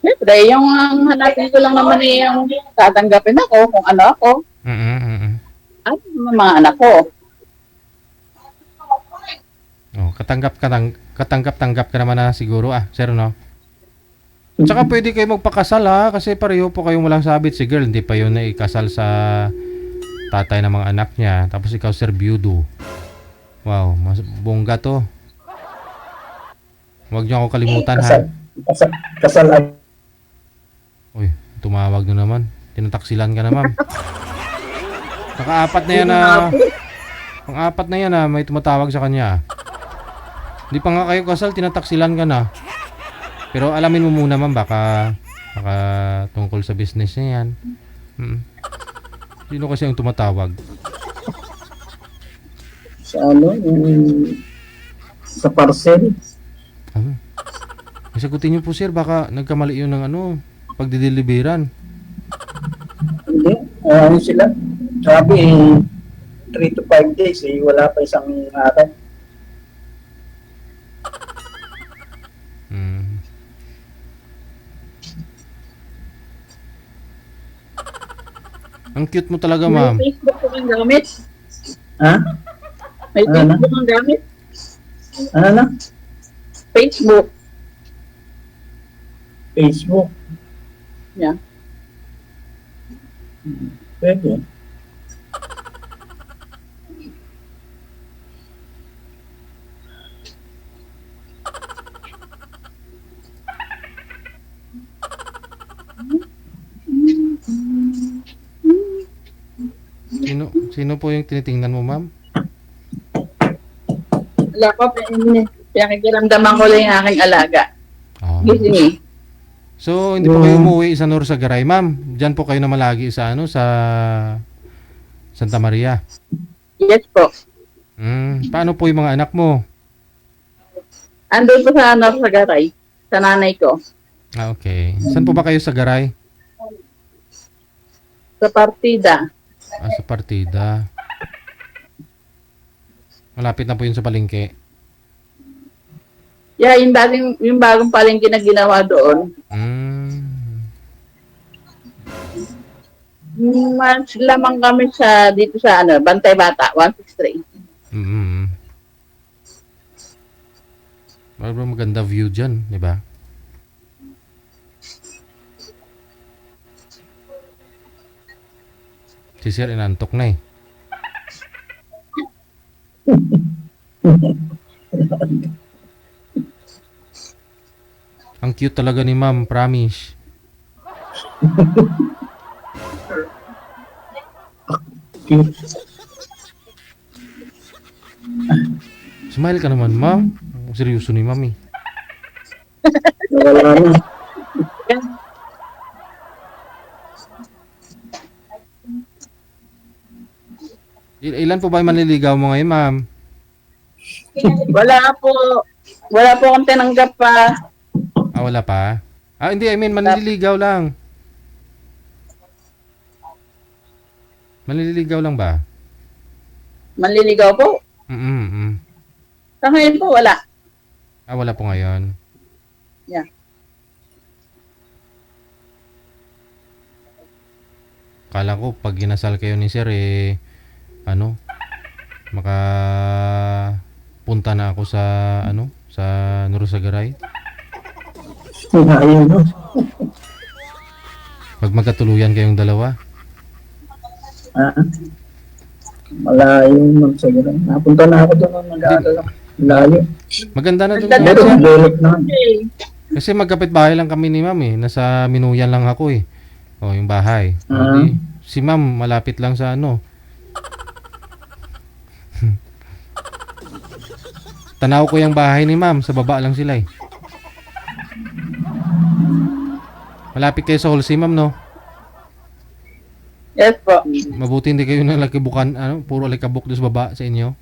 Siyempre, yung hanapin ko lang naman eh, yung tatanggapin ako kung ano ako. At mga anak ko. Oh, katanggap-tanggap ka naman na siguro sir no? Tsaka pwede kayo magpakasal kasi pareho po kayong walang sabit. Si girl, hindi pa yun na ikasal sa tatay ng mga anak niya. Tapos ikaw sir, byudo. Wow, mas bongga to. Huwag niyo ako kalimutan Kasal. Uy, tumawag na naman. Tinataksilan ka na ma'am. Naka-apat na yan Pang-apat na yan may tumatawag sa kanya. Hindi pa nga kayo kasal, tinataksilan ka na. Pero alamin mo muna ma'am, baka tungkol sa business niya yan. Sino kasi ang tumatawag? Sa sa parcel. Sagutin niyo po sir, baka nagkamali yun ng pagdideliveran. Hindi. Sila. Sabi 3 to 5 days wala pa isang araw. Ang cute mo talaga ma'am. May Facebook ko kang gamit. Ha? May Ano na? Facebook kang gamit. Ano na? Facebook. Facebook. Yeah. Pwede. Sino po yung tinitingnan mo ma'am? Wala ko, pinakikiramdaman ko lang yung aking alaga. Gising eh. So, hindi po kayo umuwi sa Norsagaray, ma'am. Diyan po kayo naman lagi sa sa Santa Maria. Yes po. Paano po yung mga anak mo? Andun po sa Norsagaray, sa nanay ko. Okay. Saan po ba kayo sa Garay? Sa partida. Sa partida. Malapit na po yun sa palengke. Yeah, yung bagong palengke na ginawa doon. Mas lamang kami dito sa Bantay Bata, 163. Para maganda view dyan, di ba? Si Sir inantok na eh. Ang cute talaga ni ma'am, promise. Cute. Smile ka naman, ma'am. Seryoso ni ma'am eh. Wala na. Ilan po ba yung manliligaw mo ngayon, ma'am? Wala po. Wala po akong tinanggap pa. Ah, wala pa? Ah, hindi, I mean, manliligaw lang. Manliligaw lang ba? Manliligaw po. Mm. Sa ngayon po, wala. Ah, wala po ngayon. Yeah. Kala ko, pag ginasal kayo ni Sir, punta na ako sa, sa Nurusagaray. Ayun, no? Pag magkatuluyan kayong dalawa. Malayo man siguro. Napunta na ako doon nung nag-aaral ako. Layo. Maganda na doon. Maganda Pero Sir. lulot na. Okay. Kasi magkapit bahay lang kami ni ma'am eh. Nasa Minuyan lang ako eh. O, yung bahay. Ah. Di, si ma'am, malapit lang sa Tanaw ko yung bahay ni ma'am. Sa baba lang sila eh. Malapit kayo sa Holsey, ma'am, no? Yes po. Mabuti hindi kayo nalakibukan, puro alikabok doon sa baba sa inyo.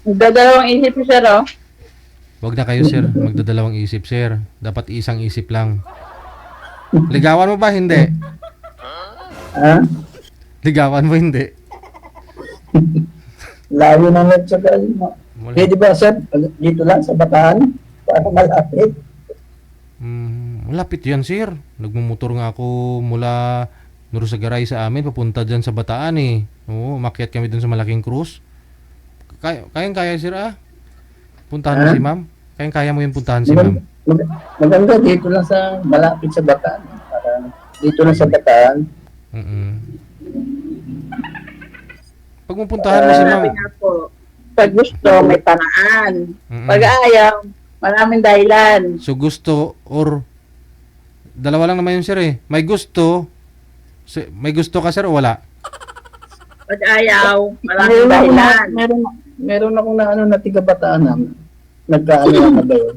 Nagdadalawang isip si sir, oh. Wag na kayo, sir. Magdadalawang isip, sir. Dapat isang isip lang. Ligawan mo ba? Hindi. Ha? Ligawan mo, hindi. Layo na lang sa galing mo. Pwede ba, sir? Dito lang sa Bataan? Para malapit. Malapit yan, sir. Nagmumotor nga ako mula Nurusagaray sa amin, papunta dyan sa Bataan eh. Oo, makyat kami dun sa Malaking Cruz. Kayang-kaya, sir, puntahan mo Ha? si ma'am? Kayang-kaya mo yung puntahan si ma'am? Maganda dito lang sa malapit sa Bataan. Para dito lang sa Bataan. Pag pupuntahan mo si ma'am, Sabi nga po, pag gusto, may paraan. Pag ayaw, maraming dahilan. so gusto or dalawa lang naman yun, sir eh. May gusto ka, sir, o wala? Pag ayaw, maraming dahilan. Meron akong na tiga Bataan na nagkaano na ba yun?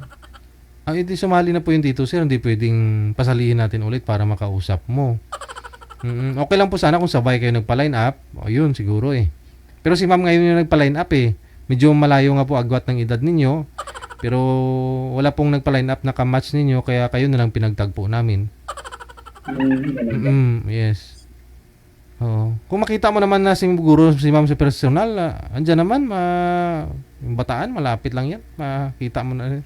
Hindi sumali na po yun dito, sir. Hindi pwedeng pasalihin natin ulit para makausap mo. Okay lang po sana kung sabay kayo nagpa-line up. O yun, siguro eh. Pero si ma'am ngayon yung nagpa-line up eh. Medyo malayo nga po agwat ng edad ninyo. Pero wala pong nagpa-line up na kamatch ninyo, kaya kayo na lang pinagtagpo namin. Yes. Oo. Kung makita mo naman na siguro si ma'am sa personal, andyan naman, yung Bataan, malapit lang yan. Makita mo na.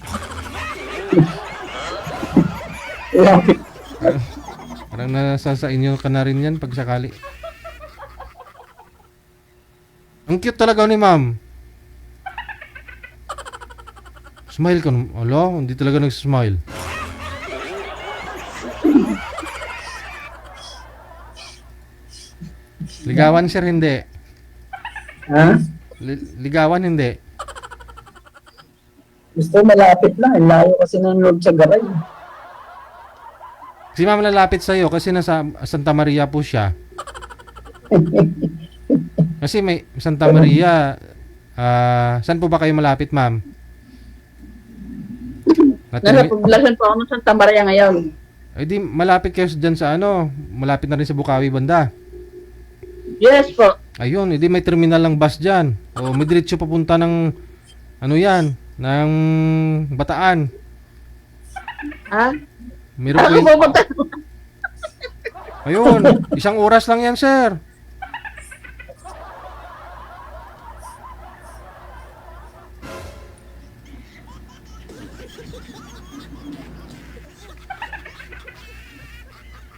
Parang nasa sa inyo ka na rin yan pag sakali. Ang cute talaga ni ma'am. Smile ka. Alo, hindi talaga nag-smile. Ligawan, sir, hindi. Ha? Ligawan, hindi. Gusto malapit lang. Layo kasi ng Lord sa Garay. Si ma'am lalapit sa'yo kasi nasa Santa Maria po siya. Kasi may Santa Maria. Saan po ba kayo malapit, ma'am? Nasa poblasyon po ako ng Santa Maria ngayon. Di malapit kayo dyan sa malapit na rin sa Bukawi banda. Yes po. Ayun, edi may terminal ng bus dyan. O may diretso papunta ng ng Bataan. Ha? Meron Ako po pupunta. ayun, 1 oras lang yan, sir.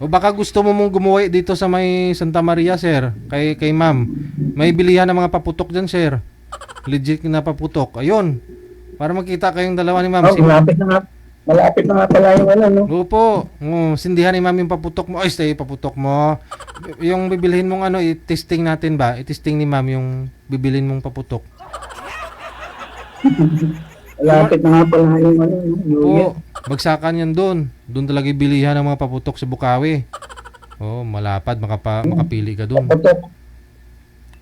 baka gusto mo mong gumuwi dito sa may Santa Maria, sir. Kay ma'am. May bilihan ng mga paputok dyan, sir. Legit na paputok. Ayun. Para makita kayong dalawa ni ma'am. Oh, malapit na nga pala yung ano, no? Opo. Sindihan ni ma'am yung paputok mo. Ay, stay paputok mo. Yung bibilhin mong ano, i-testing natin ba? I-testing ni ma'am yung bibilhin mong paputok. Malapit na nga pala yung ano, no? Oo. Bagsakan yan doon. Doon talaga ibilihan ng mga paputok sa Bukawi. Oh, malapad. Makapili ka doon. Paputok.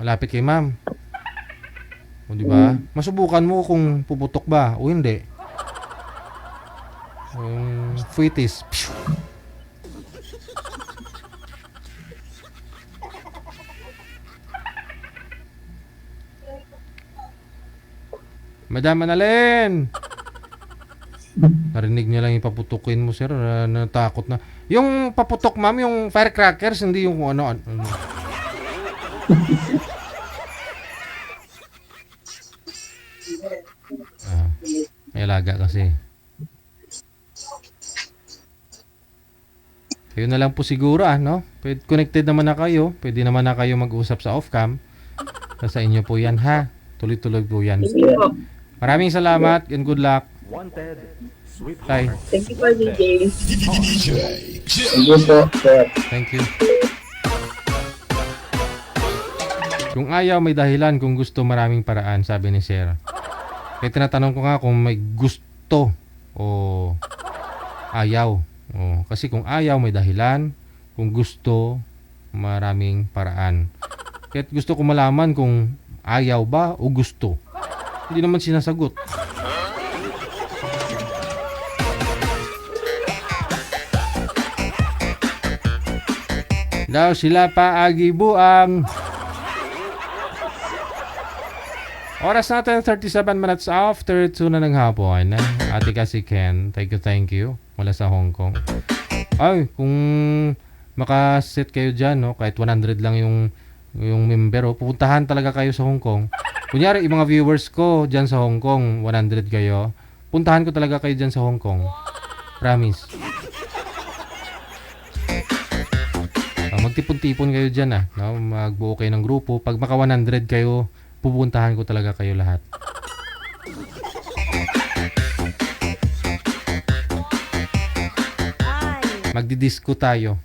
Malapit kay ma'am. O, di ba? Masubukan mo kung puputok ba o hindi. Fuitis. Madam Annalyn! Narinig niya lang yung paputukin mo, sir. Natakot na. Yung paputok, ma'am, yung firecrackers, hindi yung ano. May alaga kasi. Kayo na lang po siguro, no? Connected naman na kayo. Pwede naman na kayo mag-usap sa off-cam. Sa inyo po yan, ha? Tuloy-tuloy po yan. Maraming salamat and good luck. Wanted, sweetheart. Bye. Thank you for DJ. DJ Joe. Ayun po, sir. Thank you. Kung ayaw, may dahilan. Kung gusto, maraming paraan, sabi ni Sir. Kaya tinatanong ko nga kung may gusto o ayaw. Kasi kung ayaw, may dahilan. Kung gusto, maraming paraan. Kaya gusto ko malaman kung ayaw ba o gusto. Hindi naman sinasagot. Daw sila pa agibuang. Oras natin 37 minutes after 2 na ng hapon. Ate kasi Ken, thank you. Mula sa Hong Kong. Ay, kung makaset kayo dyan, no, kahit 100 lang yung member, pupuntahan talaga kayo sa Hong Kong. Kunyari, yung mga viewers ko dyan sa Hong Kong, 100 kayo, puntahan ko talaga kayo dyan sa Hong Kong. Promise. Magtipon-tipon kayo dyan, no? Magbuo kayo ng grupo. Pag maka 100 kayo, pupuntahan ko talaga kayo lahat. Magdidisco tayo.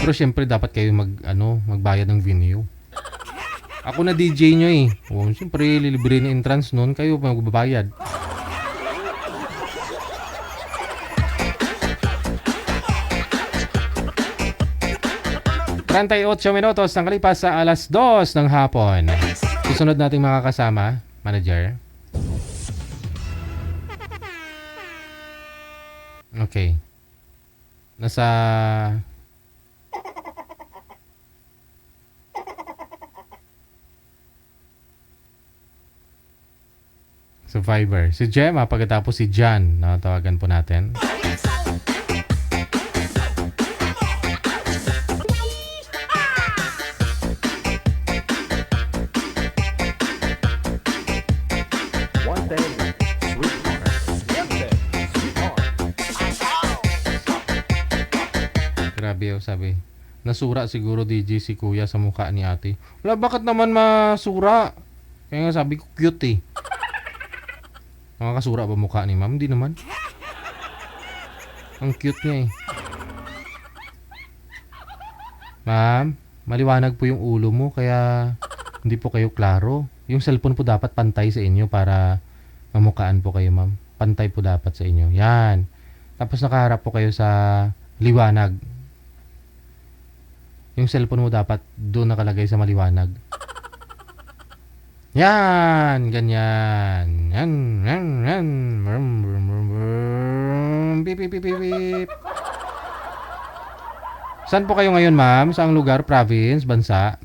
Pero syempre dapat kayo magbayad ng venue. Ako na DJ nyo eh. Syempre lilibre na entrance nun, kayo magbabayad. minutos ng kalipas sa alas 2 ng hapon. Susunod nating mga kasama, manager. Okay. Nasa Survivor. Si Gemma, pagkatapos si John. Tawagan po natin. Wanted, sweetheart. Wanted, sweetheart. Grabe sabi. Nasura siguro DJ si kuya sa mukha ni ate. Wala, bakit naman masura? Kaya nga sabi ko cute eh. Nakakasura ba mukha ni ma'am? Hindi naman. Ang cute niya eh. Ma'am, maliwanag po yung ulo mo kaya hindi po kayo klaro. Yung cellphone po dapat pantay sa inyo para mamukhaan po kayo, ma'am. Pantay po dapat sa inyo. Yan. Tapos nakaharap po kayo sa liwanag. Yung cellphone mo dapat doon nakalagay sa maliwanag. Yan, ganyan. Yan. Beep, beep, beep, beep. Saan po kayo ngayon, ma'am? Saang lugar? Province? Bansa?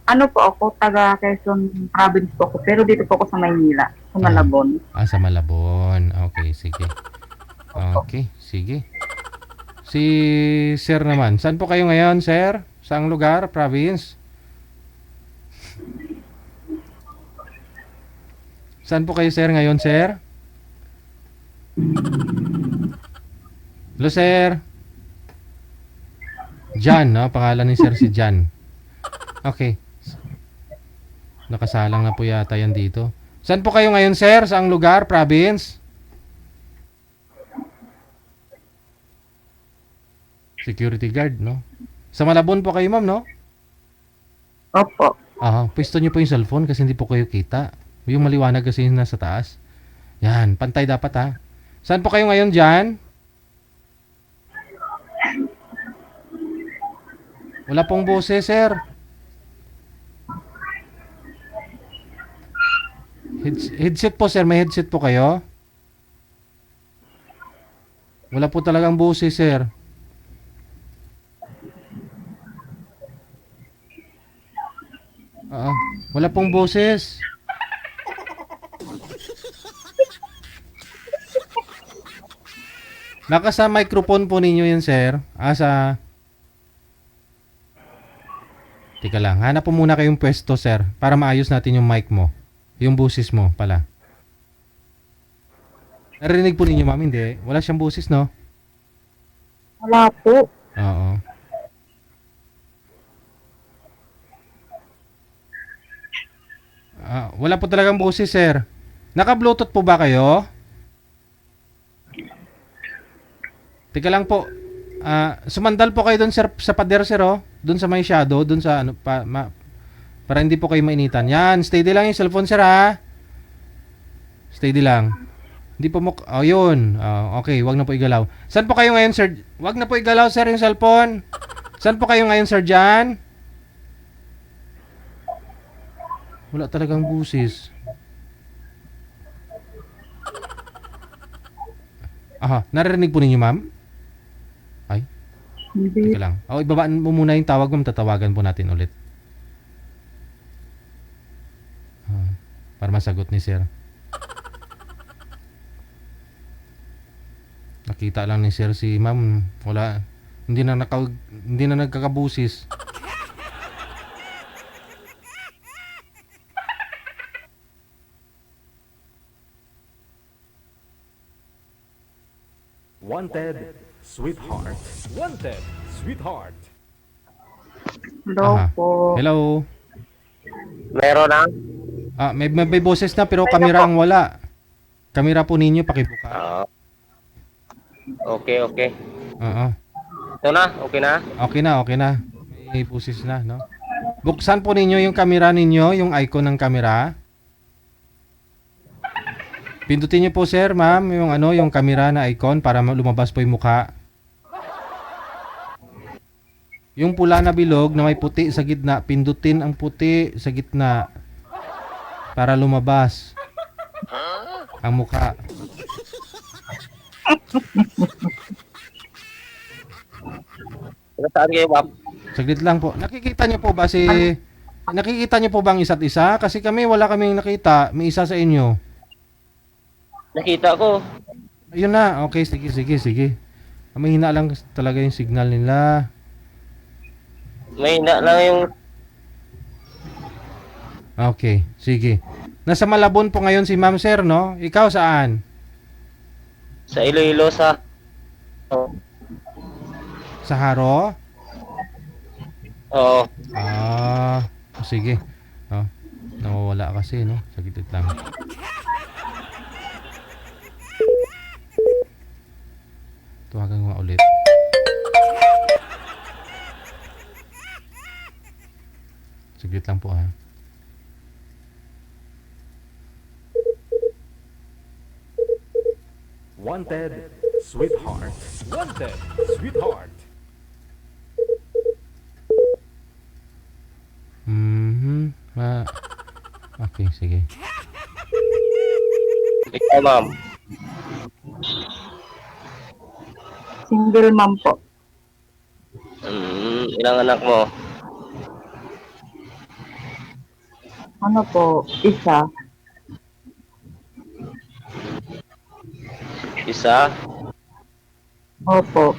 Ano po ako, taga Quezon Province po ako, pero dito po ako sa Maynila, sa Malabon. Sa Malabon. Okay, sige. Okay, sige. Si Sir naman. Saan po kayo ngayon, Sir? Saang lugar? Province? Saan po kayo, sir, ngayon, sir? Hello, sir. Jan, no? Pangalan ni sir si Jan. Okay. Nakasalang na po yata yan dito. Saan po kayo ngayon, sir? Saang lugar? Province? Security guard, no? Sa Malabon po kayo, ma'am, no? Opo. Pwesto niyo po yung cellphone kasi hindi po kayo kita. Yung maliwanag kasi yung nasa taas. Yan, pantay dapat, ha? Saan po kayo ngayon, Jan? Wala pong boses, sir. Headset po, sir. May headset po kayo? Wala po talagang boses, sir. Wala pong boses. Naka sa microphone po ninyo yun, sir. Teka lang, hanap po muna kayong pwesto, sir, para maayos natin yung mic mo. Yung boses mo pala. Narinig po ninyo, ma'am? Hindi. Wala siyang boses, no? Wala po. Oo. Wala po talagang boses, sir. Naka-Bluetooth po ba kayo? Teka lang po. Sumandal po kayo doon, sir, sa pader, sir, oh. Doon sa may shadow, doon sa ano, para hindi po kayo mainitan. Yan, steady lang yung cellphone, sir, ha? Steady lang. Hindi po mo... yun. Okay, wag na po igalaw. Saan po kayo ngayon, sir? Wag na po igalaw, sir, yung cellphone. Saan po kayo ngayon, sir, Jan? Wala talagang busis. Naririnig po ninyo, ma'am? Ay, Hindi. teka lang. Ibabaan mo muna yung tawag, ma'am. Tatawagan po natin ulit. Para masagot ni sir. Nakita lang ni sir si ma'am. Wala. Hindi na nagkakabusis. Wanted, sweetheart. Wanted, sweetheart. Hello po. Hello. Meron na? May boses na pero kamera ang wala. Kamera po ninyo pakibuka. Okay. Oo. Ito na? Okay na? Okay na. May boses na, no? Buksan po ninyo yung kamera ninyo, yung icon ng kamera. Pindutin niyo po, sir, ma'am, yung kamera na icon para lumabas po yung mukha. Yung pula na bilog na may puti sa gitna, pindutin ang puti sa gitna para lumabas ang mukha. Saan kayo, ma'am? Saglit lang po. Nakikita niyo po bang isa't isa? Kasi wala kaming nakita. May isa sa inyo. Nakita ko. Ayun na. Okay, sige. Mahina lang talaga yung signal nila. Mahina lang yung... Okay, sige. Nasa Malabon po ngayon si Ma'am, sir, no? Ikaw saan? Sa Iloilo sa... Sa Haro? Oo. Sige. Nawawala kasi, no? Saglit lang. Tuwagan ko nga ulit. Saglit lang po, ha. Wanted, sweetheart. Wanted, sweetheart. Okay, sige. Ikaw, ma'am. Single mom po. Ilang anak mo? Ano po? Isa. Isa? Opo.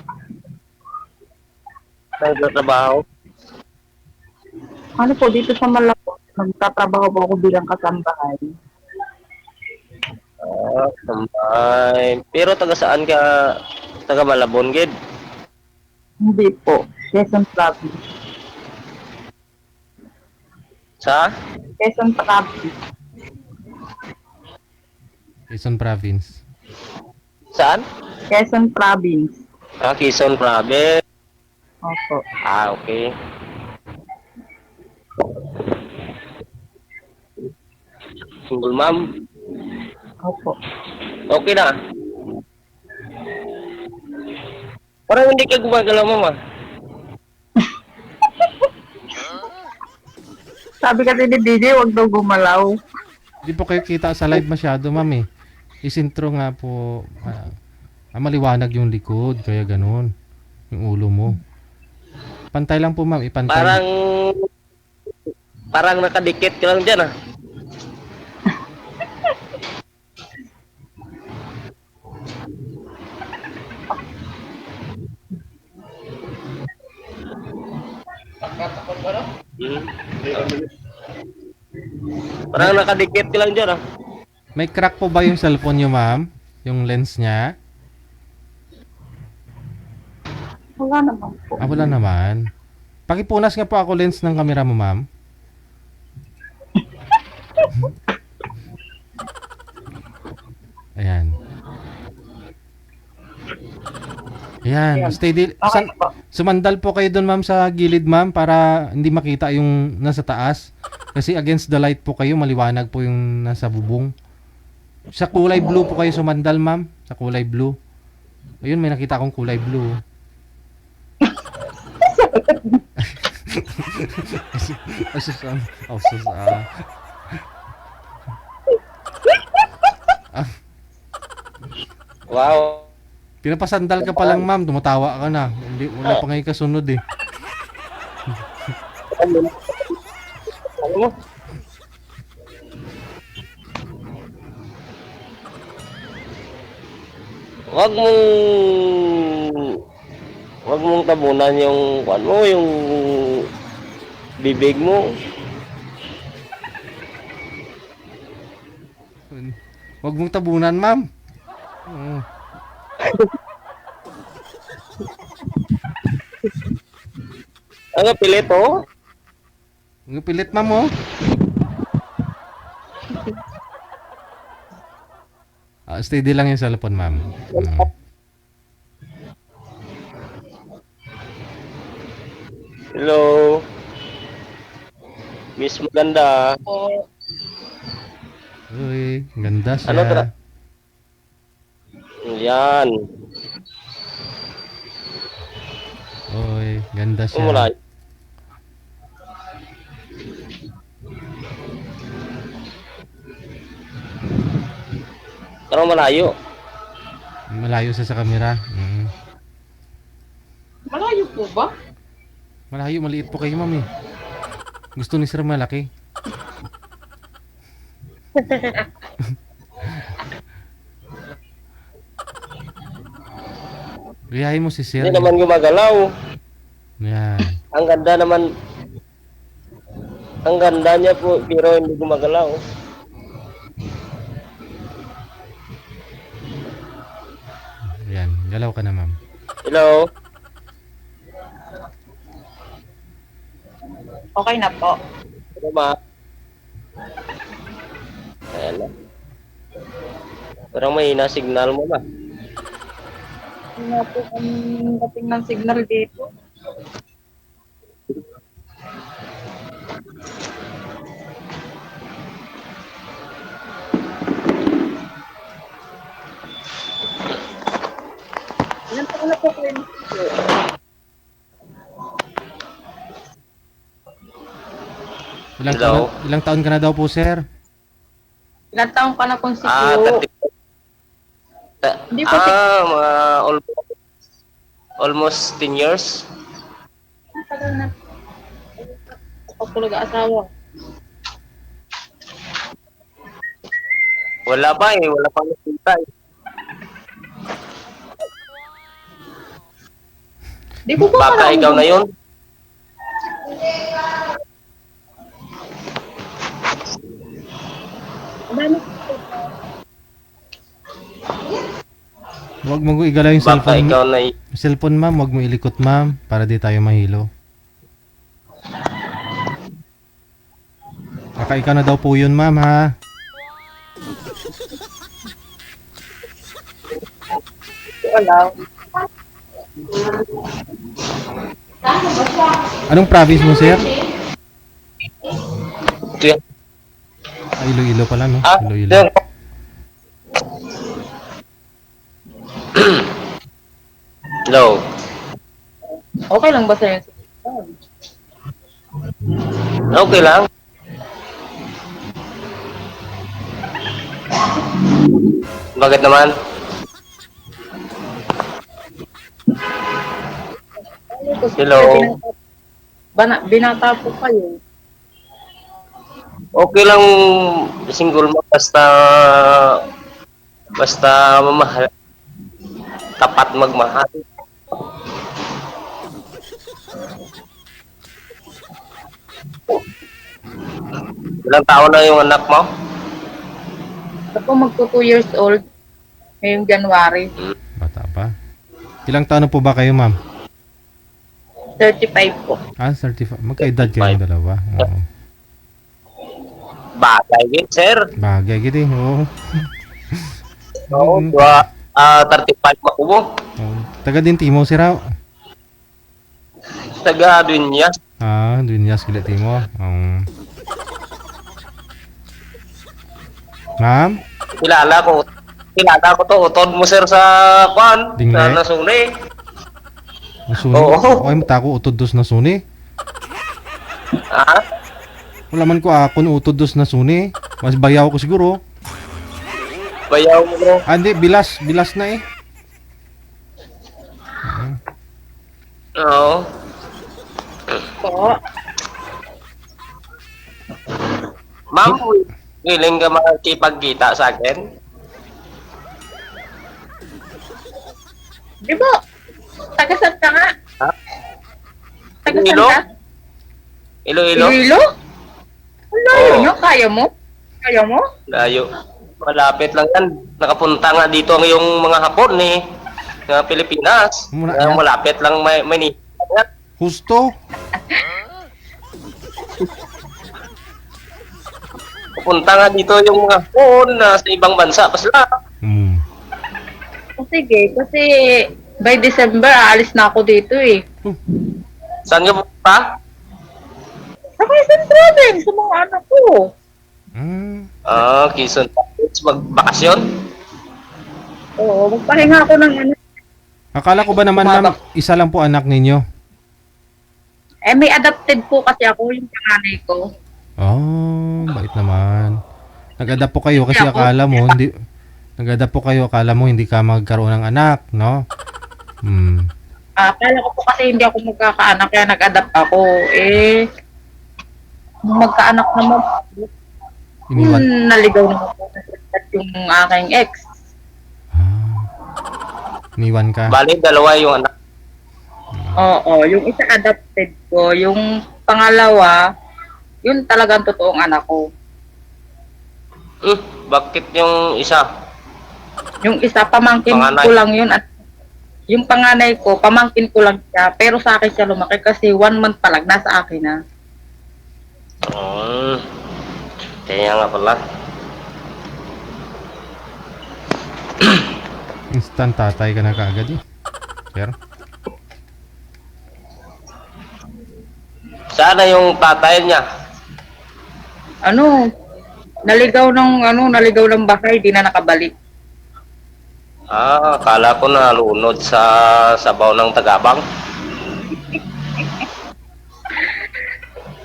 Saan ka trabaho? Ano po, dito sa Malabon, nagtatrabaho po ako bilang kasambahay. Tambay. Pero taga saan ka? Taga Malabon, gid? Hindi po. Quezon Province. Sa? Quezon Province. Quezon Province. Saan? Quezon Province. Quezon Province. Opo. Okay. Single ma'am. Opo. Okay na. Parang hindi ka gumagalaw, mama. Sabi kasi ni DJ, wag daw gumalaw. Hindi po kayo kita sa live masyado, ma'am eh. Isintro nga po, maliwanag yung likod, kaya ganun. Yung ulo mo. Pantay lang po, ma'am. Ipantay. Parang nakadikit ka lang dyan, ah. Hmm. Parang nakadikit ka lang dyan, ah. May crack po ba yung cellphone nyo, ma'am? Yung lens niya? Wala naman po. Wala naman. Pakipunas nga po ako lens ng camera mo, ma'am. Ayan. Ayan. Steady. Sumandal po kayo doon, ma'am, sa gilid, ma'am, para hindi makita yung nasa taas. Kasi against the light po kayo, maliwanag po yung nasa bubong. Sa kulay blue po kayo sumandal, ma'am. Sa kulay blue. Ayun, may nakita akong kulay blue. Wow. Pinapasandal ka pa lang, ma'am. Tumatawa ka na. Hindi, wala pa ngayon kasunod eh. Ano mo? Wag mong tabunan yung yung bibig mo. Huwag mong tabunan, ma'am. Ang pilit, oh. Ang pilit, ma'am, oh. Steady lang yung cellphone, ma'am. Hello. Miss Maganda. Uy, ganda siya. Ano tara? Yan. Uy, ganda siya. Umulay. Pero malayo. Malayo siya sa camera. Malayo po ba? Malayo, maliit po kayo, ma'am eh. Gusto ni sir malaki. Gayahin mo si sir. Hindi naman gumagalaw. Yan. Ang ganda naman. Ang ganda niya po, pero hindi gumagalaw. Yan, galaw ka na, ma'am. Hello. Okay na po. Hello, ma. Ayan na. Parang mahina signal mo, ma. Hindi na po ang dating ng signal dito. Ilan po na po kayo? Hello? Ilang taon ka na daw po, sir? Ilan taong ka na kung Ah, siguro? 30. Hindi po Mga almost 10 years. tagal na. Ako po nag-aasawa. Wala pa eh, wala pang nakita eh. Di po po Baka ikaw na yun. Huwag mo igalaw yung Baka cellphone. ikaw na Cellphone, ma'am. Huwag mo ilikot, ma'am. Para di tayo mahilo. Baka ikaw na daw po yun, ma'am, ha? Wala. Anong province mo, sir? Ito Iloilo pala, no? Ah, Iloilo. yan. Hello. Okay lang ba sa'yo? Okay lang. Bakit naman? Hello. Binata po kayo. Okay lang single mo basta mamahal. Tapat magmahal. Ilang taon na yung anak mo? Ako magto 2 years old ngayong January. Bata pa. Ilang taon na po ba kayo, ma'am? 35 po. 35. Magkaedad kayong dalawa. Oo. Bagay din, sir. Bagay, gini. Oo. Oo, 35 ako mo. Oo. Taga din Timo, si Rao. Taga Dunya. Dunyas kila Timo. Ma'am? Kilala ko to. Utod mo, sir, sa kwan. Dingle? Sa nasuni. Nasuni? Oo. Okay, matako utod dos na suni. Ha? Wala man ko akon utod dos na suni. Mas bayaw ko siguro. Bayaw mo, bro. Hindi, bilas na eh. Oo. Po. Ma'am, willing ka makikipagkita sa akin? Di ba? Tagasat ka nga. Ha? Tagasat Iloilo? ka? Iloilo? Iloilo? Wala Oo. yun, no? Kaya mo? Kaya mo? Layo. Malapit lang yan. Nakapunta nga dito ang yung mga Hapon eh. Ng Pilipinas. Muna Kaya yan. malapit lang may Husto? Pupunta nga dito yung mga Hapon na sa ibang bansa pa sila. O sige, kasi by December, aalis na ako dito eh. Saan nyo pupunta? Sa Quezon Province, sa mga anak ko. Quezon Province. Magbakasyon? Oo, magpahinga ako ng ano. Akala ko ba naman, ma'am, isa lang po anak ninyo? Eh, may adopted po kasi ako, yung panganay ko. Bait naman. Nag-adapt po kayo kasi Ako. akala mo hindi ka magkaroon ng anak, no? Akala ko po kasi hindi ako magkakaanak, kaya nag-adapt ako. Eh, nung magkaanak naman, Iniwan. naligaw naman po yung aking ex. Iniwan ka. Bali, dalawa yung anak. Oo, yung isa adopted ko, yung pangalawa, yun talagang totoong anak ko. Bakit yung isa? Yung isa, pamangkin Panganay. ko lang yun. At yung panganay ko, pamangkin ko lang siya. Pero sa akin siya lumaki kasi 1 month pa lang, nasa akin na. Kaya nga pala. Instant tatay ka na kaagad eh. Sir? Sana yung tatay niya. Naligaw ng bahay, di na nakabalik. Akala ko na lunod sa sabaw ng Tagabang.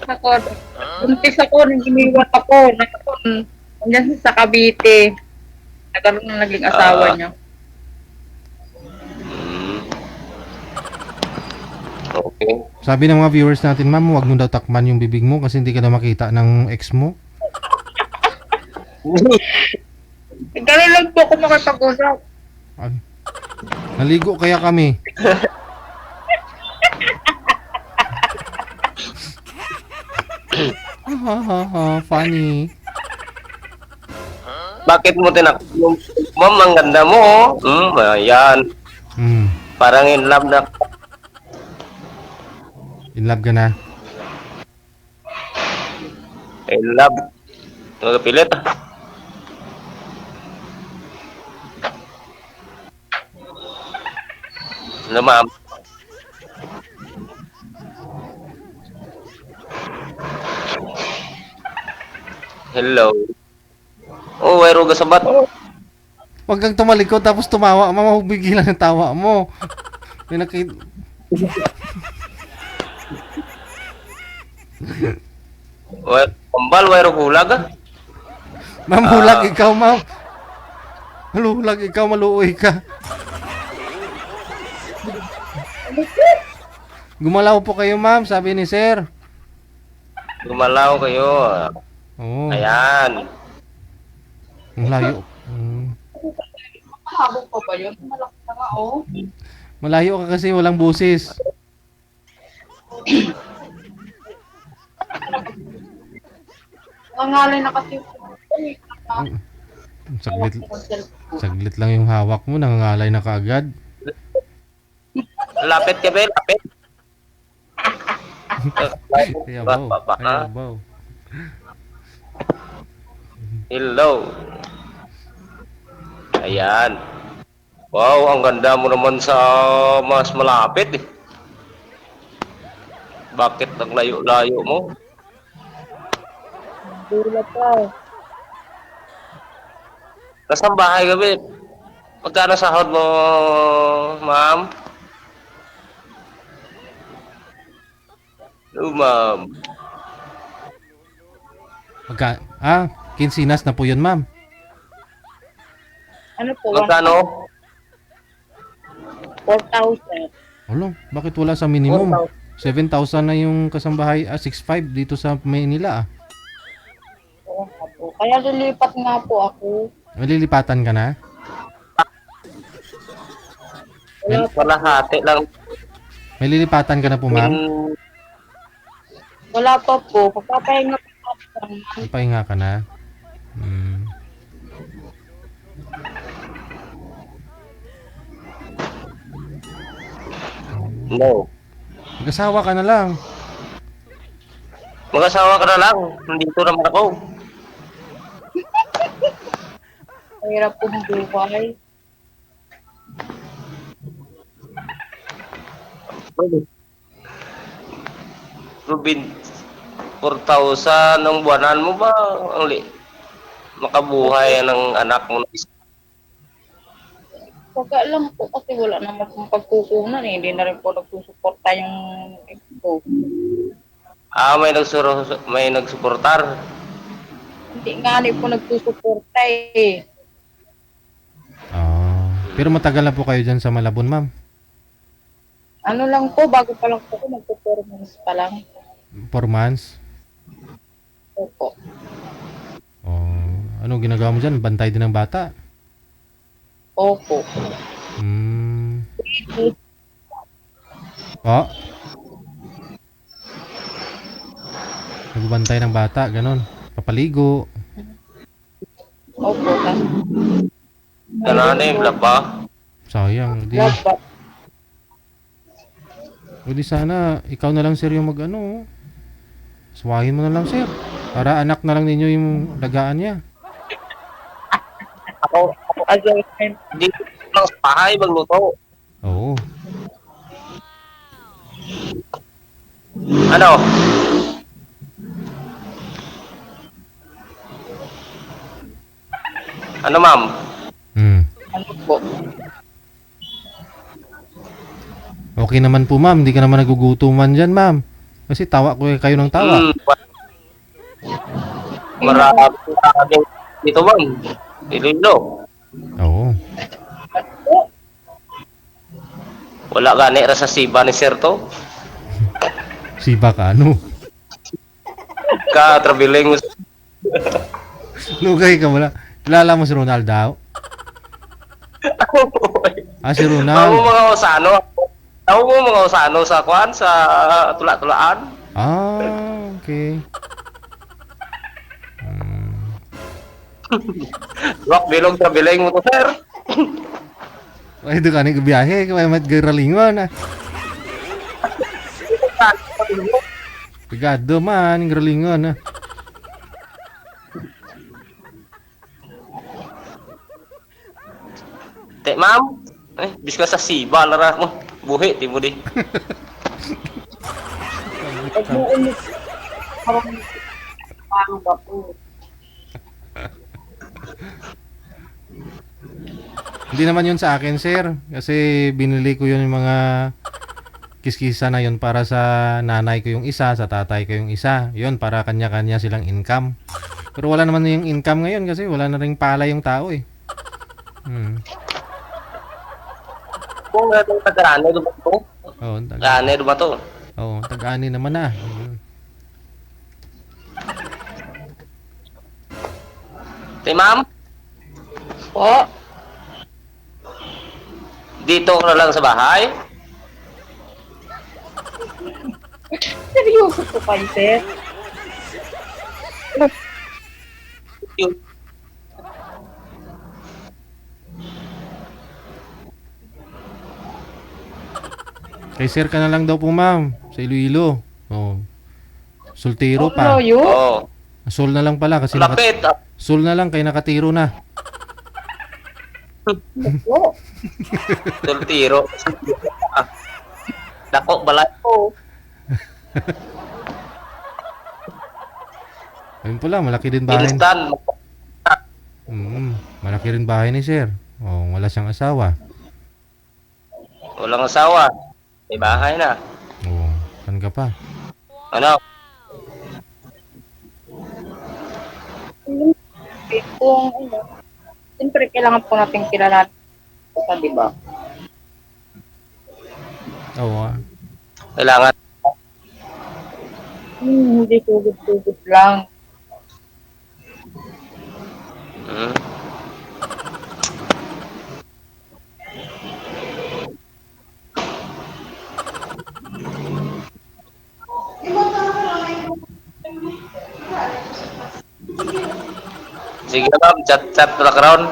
Ako, buntis ako, nang iniwan ako, nandiyan sa Cavite. Nagkaroon na naging asawa niya. Okay. Sabi ng mga viewers natin, ma'am, huwag mo daw takman yung bibig mo kasi hindi ka na makita ng ex mo. Ganun lang po ako makapag-usap. Ay. Naligo kaya kami. Funny. Bakit mo tinakot yung ma'am? Ang ganda mo, oh. Ayan. Hmm. Parang in love na. In love ka na? In love. Nagapilit. Ano, ma'am? Hello. Oh, wero ga sabat. Huwag kang tumalikod tapos tumawa. Mamahubigilan ang tawa mo. May Kambal, wero hulag. Ma'am, hulag ikaw, ma'am. Hulag ikaw, maluoy ka. Gumalaw po kayo, ma'am, sabi ni sir. Gumalaw kayo. Oo. Ayan. Ang layo. Habang pa ba yun? Malaki na nga, oh. Malayo ka kasi walang busis. Nangalay na kasi. Saglit, saglit lang yung hawak mo, nangangalay na kaagad. Lapit ka ba? Lapit. Ayabaw, ayabaw. Hello. Ayan. Wow, ang ganda mo naman sa mas malapit eh. Bakit ang layo-layo mo? Dula pa. Nasaan bahay ka ba? Magkano sahod mo, ma'am? Hello, ma'am. Kinsinas na po yun, ma'am. Ano po? Magkano? 4,000. Olo, bakit wala sa minimum? 7,000 na yung kasambahay, 6,500 dito sa Maynila. Oo nga po. Kaya lilipat nga po ako. Malilipatan ka na? Wala hati lang. May lilipatan ka na po, ma'am? Wala pa po. Papapahinga po ako. Papahinga ka na? Hmm. No. Mag-asawa ka na lang. Mag-asawa ka na lang. Nandito naman ako. Mahirap po ng buhay. Rubin, 4,000 ang buwanan mo ba? Makabuhay ng anak mo na isa. Pagka lang po kasi wala naman pong pagkukunan eh. Hindi na rin po nagsusuporta yung ex ko. May nagsuportar. Hindi nga rin po nagsusuporta eh. Pero matagal na po kayo dyan sa Malabon, ma'am? Ano lang po, bago pa lang po ako, magpo-4 months pa lang. 4 months? Opo. Ano ginagawa mo dyan? Bantay din ng bata? Opo. Nagbabantay ng bata, ganon. Papaligo. Opo. Kananay, laba. Sayang. Laba. Di sana, ikaw na lang sir yung mag-ano. Suwahin mo na lang sir. Para anak na lang ninyo yung lagaan niya. Ako dito lang sa bahay, magluto. Oo. Ano? Ano, ma'am? Ano po? Okay naman po ma'am, hindi ka naman nagugutuman dyan ma'am. Kasi tawa ko kayo ng tawa. Marami dito, ma'am. Ililo. Oo. Wala gani ra sa siba ni Sir to. Siba ka ano? Ka traveling mo. Lugay ka wala. Kilala mo si Ronald daw? Si Ako Ronald. mga usano. Ako mga usano sa kwan sa tula-tulaan. Okay. Rock bilog sa bileng mo to, sir. Ay, doon ka nang biyahe. Kaya matgaralingon. Pigado man, garalingon. Te, ma'am. Bis ka sa siba, lara mo. Buhi, ti mo di. Hindi naman yun sa akin, sir. Kasi binili ko yun yung mga kiskisa na yun para sa nanay ko yung isa, sa tatay ko yung isa. Yun, para kanya-kanya silang income. Pero wala naman yung income ngayon kasi wala na rin pala yung tao eh. Kung itong taga-ano, dumato. Oo, Taga-ano, dumato. tag-ani naman na. Te, ma'am. Po. Dito ka na lang sa bahay. Seryoso po kayo, sir. Yun. Kay sir ka na lang daw po, ma'am. Sa Iloilo. Oh. Soltero pa. Loyo? Oo. Sol na lang pala kasi Lapit. Sol na lang kay nakatiro na. Po. Tultiro. Dako, balay ko. Ayun pala, malaki din bahay. Instant. Malaki rin bahay ni sir. Oh, wala siyang asawa. Walang asawa. May bahay na. Oh, saan ka pa? Ano? Kung ano, siyempre kailangan po natin kilala sa, di ba? Oo. Kailangan. Hindi tugod-tugod lang. Hmm. Sige na ma'am, chat-chat na karon.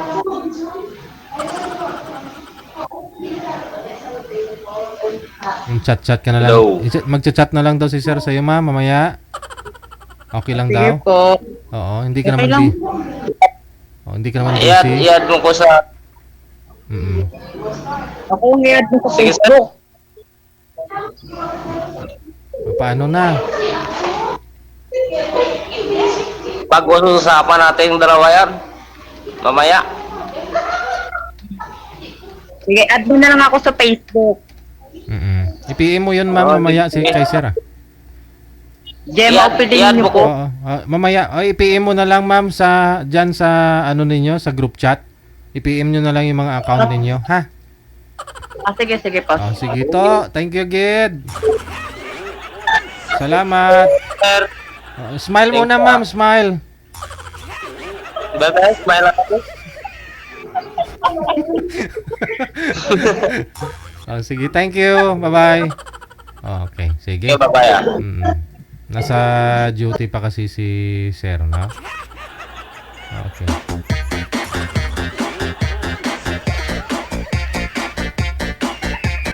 Yung chat-chat ka na lang. Hello. Magchat-chat na lang daw si sir sa'yo, ma'am, mamaya. Okay lang Sige daw? po. Oo, hindi ka Okay naman lang. hindi ka naman Iyan, busy. iyan mo ko sa... Ako ngayon mo sa Sige, sir. Facebook. Paano na? Pag-usapan natin yung dalawa yan. Mamaya. Sige, add mo na lang ako sa Facebook. I-PM mo yun, ma'am, mamaya kay sir. Gemma, piliin niyo po. Oo, mamaya, i-PM mo na lang, ma'am, dyan sa ano ninyo, sa group chat. I-PM nyo na lang yung mga account ninyo, ha? Sige po. Sige to. Thank you, Gid. Salamat. Sir, Smile muna, ma'am. Smile. bye-bye. Smile ako. Sige, thank you. Bye-bye. Okay, sige. Okay, bye-bye ah. Nasa duty pa kasi si Sir, no? Okay.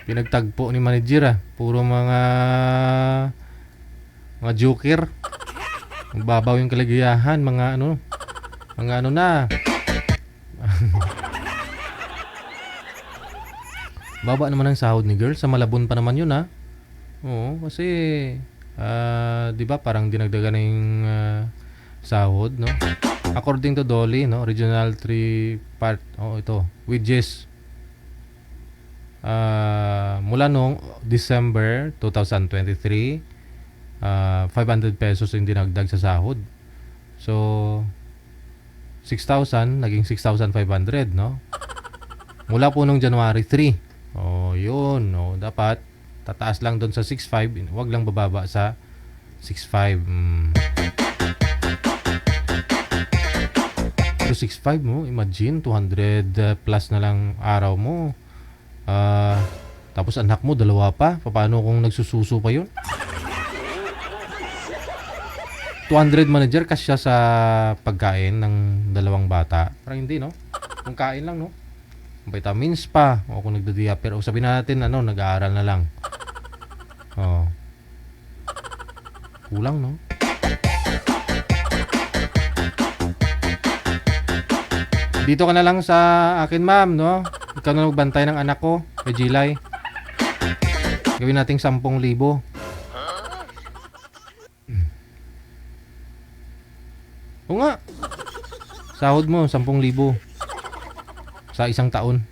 Pinagtagpo ni manager puro mga joker. Babaw yung kaligayahan, mga ano na. Baba naman ang sahod ni girl, sa Malabon pa naman yun Oo, kasi 'di ba parang dinagdagan na yung sahod, no? According to Dolly, no, Regional 3 part ito, wages mula noong December 2023, 500 pesos yung dinagdag sa sahod. So 6,000 naging 6,500, no? Mula po nung January 3. Yun, no, dapat tataas lang doon sa 6,500, wag lang bababa sa 6,500. Pero 6,500 mo, imagine 200 plus na lang araw mo. Tapos anak mo dalawa pa, paano kung nagsususo pa yun? 200 manager kasya sa pagkain ng dalawang bata. Parang hindi, no? Kung kain lang, no? Vitamins pa. O kung nagda-diaper. O sabihin natin, ano, nag-aaral na lang. Oh. Kulang, no? Dito ka na lang sa akin, ma'am, no? Ikaw na magbantay ng anak ko, kay Gilay. Gawin nating 10,000. O nga. Sahod mo, 10,000. Sa isang taon.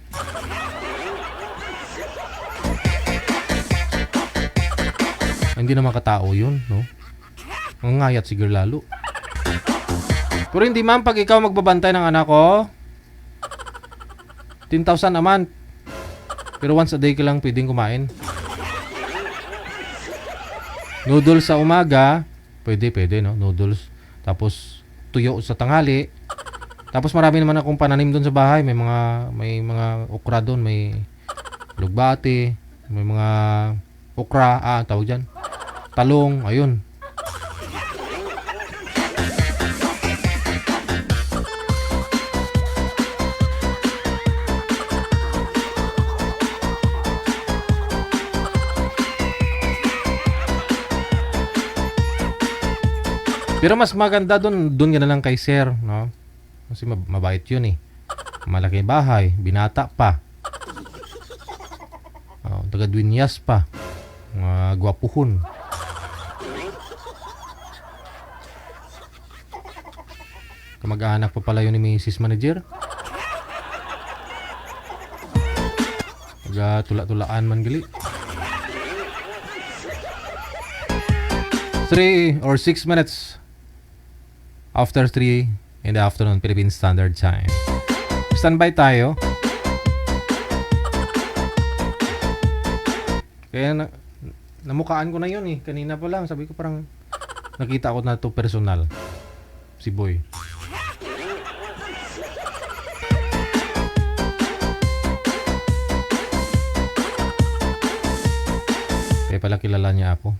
Hindi naman katao yun, no? Ang ngayat siguro lalo. Pero hindi ma'am, pag ikaw magbabantay ng anak ko, 10,000 a month. Pero once a day ka lang pwedeng kumain. Noodles sa umaga, pwede, no? Noodles. Tapos, tuyo sa tanghali. Tapos marami naman akong pananim doon sa bahay. May mga okra doon. May lugbati. May mga okra. Tawag dyan. Talong. Ayun. Pero mas maganda doon ka na lang kay sir, no? Kasi mabait yun eh. Malaki bahay, binata pa. Taga-Dueñas pa. Mga gwapuhon. Kamag-anak pa pala yun ni Mrs. Manager. Taga-tula-tulaan man gali. 3 or 6 minutes after 3 in the afternoon Philippine Standard Time. Standby tayo. Kaya namukaan ko na yun eh. Kanina pa lang. Sabi ko parang nakita ko na to personal. Si Boy. Kaya pala kilala niya ako.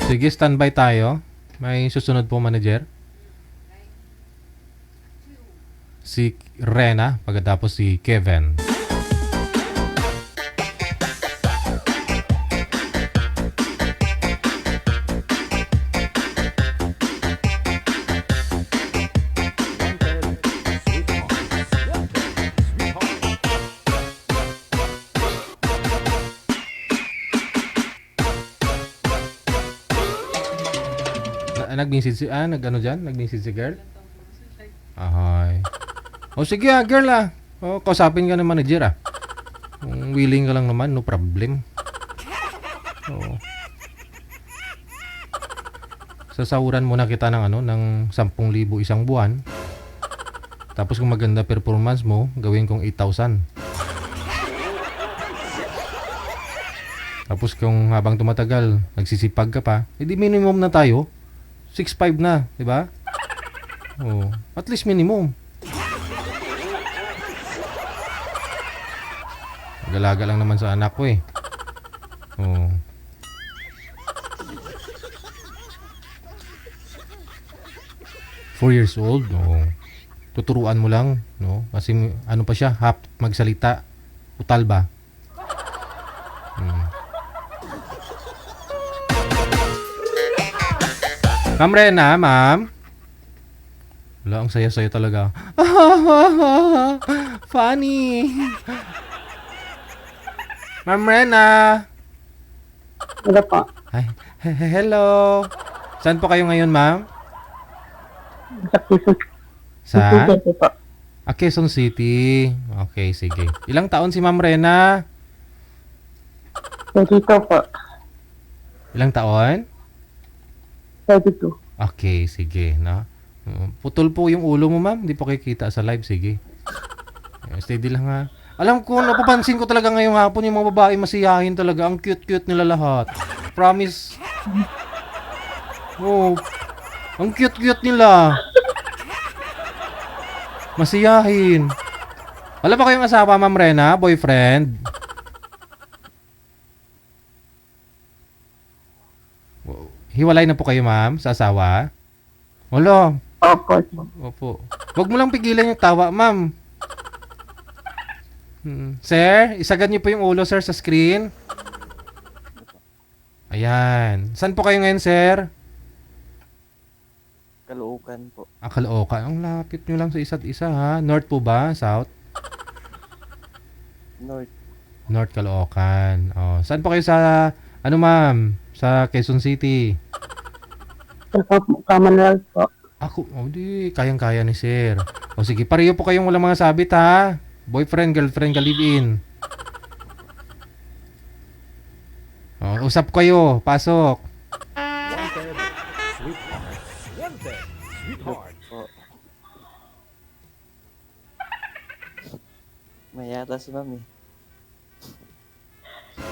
Sige, standby tayo. May susunod po, manager. Si Rena, pagkatapos si Kevin. Nag-message si nag-ano diyan? Nag-message si girl? Ahay. O sige girl O kausapin ka ng manager Kung willing ka lang naman, no problem. Oo. Sasahuran muna kita ng ng 10,000 isang buwan. Tapos kung maganda performance mo, gawin kong 8,000. Tapos kung habang tumatagal, nagsisipag ka pa, edi minimum na tayo. 6,500 na, di ba? Oh, at least minimum. Galaga lang naman sa anak ko eh. Oh. Four years old, no. Tuturuan mo lang, no? Kasi ano pa siya, half magsalita. Utal ba? Ma'am Rena, ma'am. Wala, ang saya-saya talaga. Funny. Ma'am Rena. Hello po. Hi. Hello. Saan po kayo ngayon, ma'am? Sa Quezon Sa City po. Quezon City. Okay, sige. Ilang taon si Ma'am Rena? Dito po. Ilang taon? 32. Okay, sige, no? Putol po yung ulo mo, ma'am. Hindi po kayo kita sa live. Sige. Steady lang, ha. Alam ko, napapansin ko talaga ngayong hapon yung mga babae masiyahin talaga. Ang cute-cute nila lahat. Promise. Oh, ang cute-cute nila. Masiyahin. Wala ba kayong asawa, Ma'am Rena? Boyfriend? Hiwalay na po kayo, ma'am, sa asawa? Wala. Opo, sir. Opo. Huwag mo lang pigilan yung tawa, ma'am. Sir, isagad niyo po yung ulo, sir, sa screen. Ayan. Saan po kayo ngayon, sir? Caloocan po. Caloocan. Ang lapit nyo lang sa isa't isa, ha? North po ba? South? North. North Caloocan. Oh, saan po kayo sa, ano ma'am? Sa Quezon City? Sa Commonwealth po. Ako, di, kayang-kaya ni sir. O sige, pareho po kayong walang mga sabit, ha? Boyfriend, girlfriend, ka-live-in. Oh, usap kayo. Pasok. May yata si ma'am eh.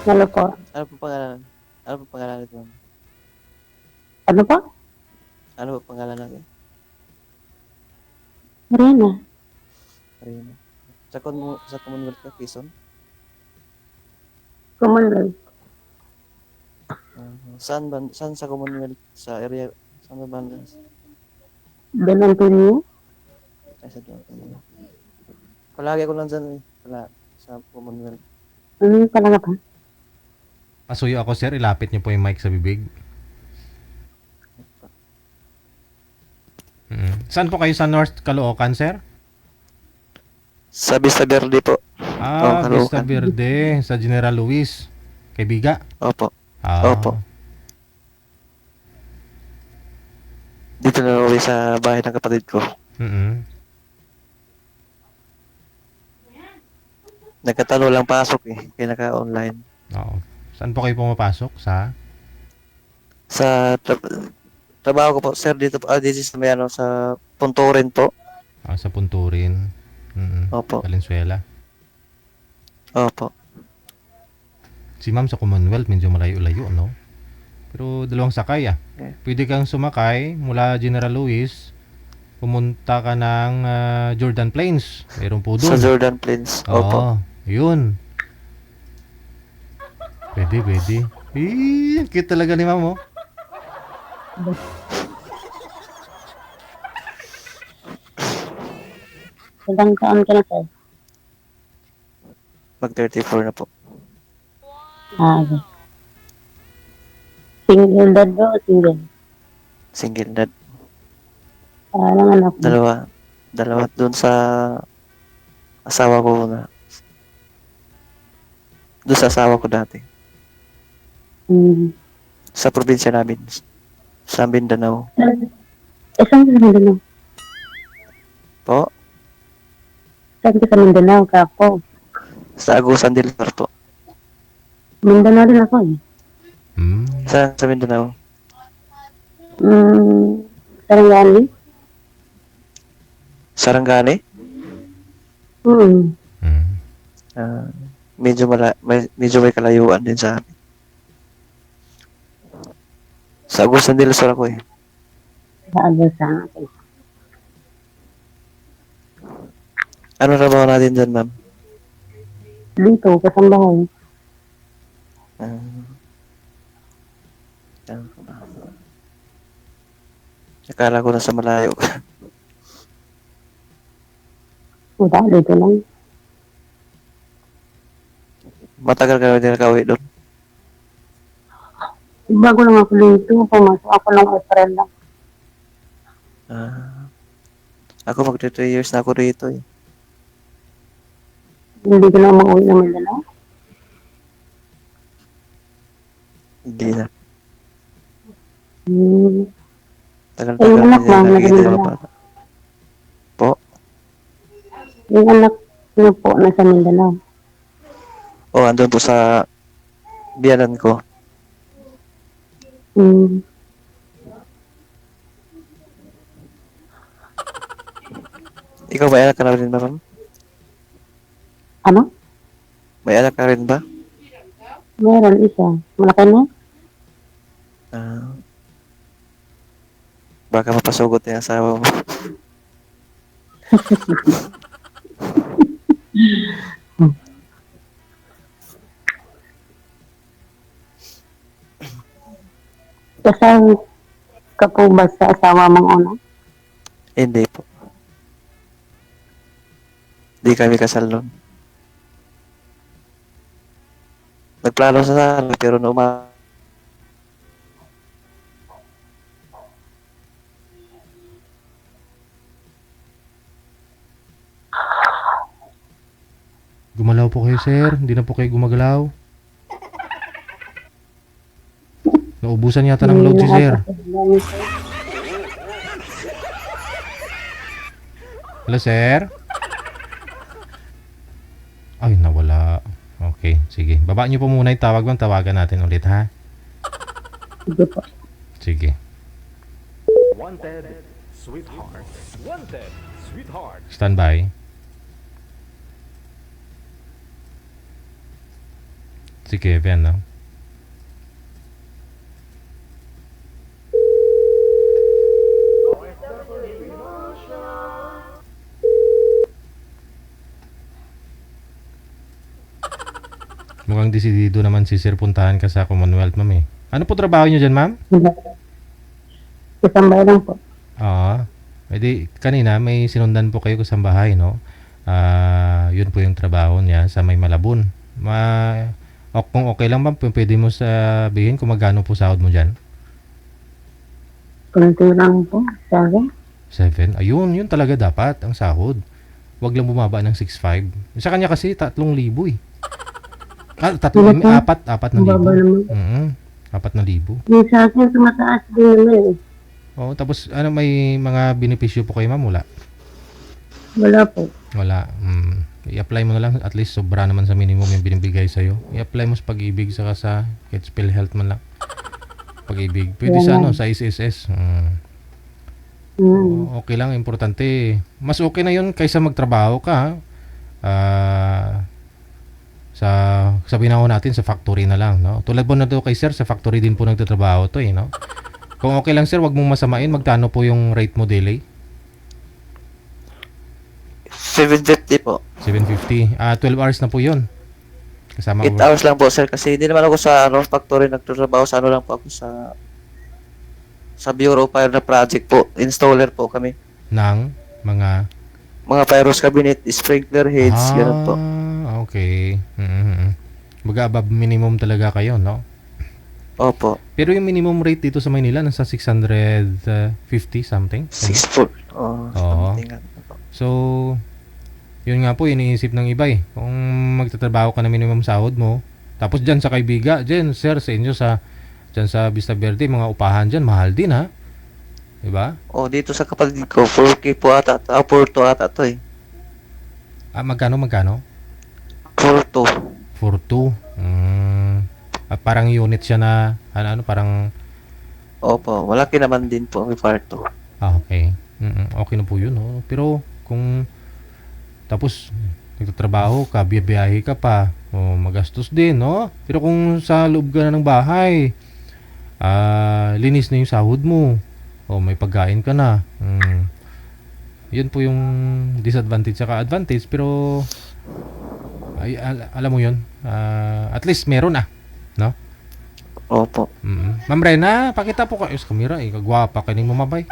Ano po? Ano po pangalan? Ano po pangalan nito, ma'am? Ano po? Ano po pangalan natin? Marina. Marina. Sa Commonwealth ka, Quezon? Commonwealth. Saan sa Commonwealth? Sa area? Saan ba banda? Don Antonio. Ay, sa doon. Palagi ako lang dyan eh. Sa Commonwealth. Talaga ba? Pasuyo ako, sir. Ilapit niyo po yung mic sa bibig. Saan po kayo sa North Caloocan, sir? Sa Vista Verde po. Vista Verde. Sa General Luis. Kay Biga? Opo. Ah. Opo. Dito na uwi sa bahay ng kapatid ko. Nagkatalo lang pasok eh. Kaya naka-online. Oo. Saan po kayo pumapasok? Sa? Sa trabaho ko po, sir, dito po. Dito sa may sa Punturin po. Sa Punturin. Opo. Valenzuela. Opo. Si ma'am sa Commonwealth, medyo malayo-layo, no? Pero dalawang sakay, Pwede kang sumakay mula General Luis, pumunta ka ng Jordan Plains. Meron po doon. Sa Jordan Plains. Opo. Oo, yun. Pwede. Cute talaga ni ma'am, oh. Ilang taon ka na, sir? Mag-34 na po. Okay. Single dad ba o single? Single dad. Parang anak mo. Dalawa doon sa asawa ko na. Doon sa asawa ko dati. Sa probinsya namin. Sa Mindanao. Saan ka sa Mindanao? Po? Saan ka sa Mindanao, kako? Sa Agusan del Mar po. Mindanao din ako eh. Sa Mindanao. Sarangani? Sarangani? Medyo may kalayuan din sa amin. Sa Agusan del Sur ako eh. Sa Agusan. Okay. Ano trabaho natin dyan, ma'am? Dito, kasambahay. Akala ko nasa malayo ka. Wala, dito lang. Matagal ka na din nakauwi doon. Bago lang ako dito, pumasok ako ng April lang. Ako mag-3 years na ako rito eh. Hindi ka lang mag-uwi ng Mindanao? Hindi na. Tagal-tagal Yung anak na mo, nakikita nasa yung Mindanao. bata. Po? Yung anak niyo po, nasa Mindanao. Andun po sa biyanan ko. Ikaw, may anak ka na rin ba, ma'am? Ano? May anak ka rin ba? Meron isa. Malaki na? Baka mapasugot na yung asawa mo. Kasal ka po ba sa asawa mong una? Hindi po. Di kami kasal noon. Nagplano sa sana pero Gumalaw po kayo, sir. Hindi na po kayo gumagalaw. Naubusan yata ng load si sir. Hello, sir? Ay, nawala. Okay, sige. Baba niyo po muna yung tawag bang tawagan natin ulit, ha? Sige po. Sige. Wanted, sweetheart. Wanted, sweetheart. Stand by. Sige, yan, no? Mukhang desidido naman si Sir puntahan ka sa Commonwealth, ma'am eh. Ano po trabaho niyo dyan, ma'am? Kasambay lang po. Oo. Edi, kanina may sinundan po kayo sa bahay, no? Yun po yung trabaho niya sa May Malabon. Kung okay lang, ma'am, pwede mo sabihin kung magkano po sahod mo dyan? Kunti lang po. Sabi. 7. Ayun, yun talaga dapat ang sahod. Huwag lang bumaba ng 6.5. Sa kanya kasi 3,000 eh. 4,000. Baba naman. 4,000. Yung sa akin, tumataas din naman eh. Oh, tapos may mga benepisyo po kayo, ma'am? Wala. Wala po. Wala. I-apply mo na lang, at least sobra naman sa minimum yung binibigay sa'yo. I-apply mo sa Pag-ibig saka sa Catchpill Health man lang. Pag-ibig. Pwede sa sa SSS. Okay lang, importante. Mas okay na yun kaysa magtrabaho ka. Sabihin na natin sa factory na lang, no? Tulad po na to kay sir, sa factory din po nagtatrabaho to, no? Kung okay lang sir, wag mong masamain. Magkano po yung rate mo daily? 750 po. 750. 12 hours na po yun. Kasama 8 hours lang po sir kasi hindi naman ako sa factory nagtatrabaho sa lang po ako sa Bureau Fire na project po. Installer po kami. ng mga Pyros cabinet, sprinkler heads, ganun po. Okay. Baga above minimum talaga kayo, no? Opo. Pero yung minimum rate dito sa Maynila nasa 650 something. 6 Oo. something nga po. So, yun nga po, iniisip ng iba eh. Kung magtatrabaho ka na minimum sahod mo, tapos dyan sa Kaibiga, dyan, sir, sa inyo, dyan sa Vista Verde, mga upahan dyan, mahal din ha? Diba? Dito sa kapatid ko, 4K po ata, 4-2 ata to eh. Magkano? 4-2. 4.2. Parang unit siya na, parang, Opo, malaki naman din po ang kwarto. okay. Okay na po yun, no? Pero, kung, tapos, nagtatrabaho ka, biyahe ka pa, magastos din, no? Pero kung sa loob ka na ng bahay, linis na yung sahod mo, may pagkain ka na, yun po yung disadvantage saka advantage, pero, alam mo yun, at least meron na, no? Opo. Ma'am Rena, pakita po kayo sa kamera, kagwapa kaning mamabay.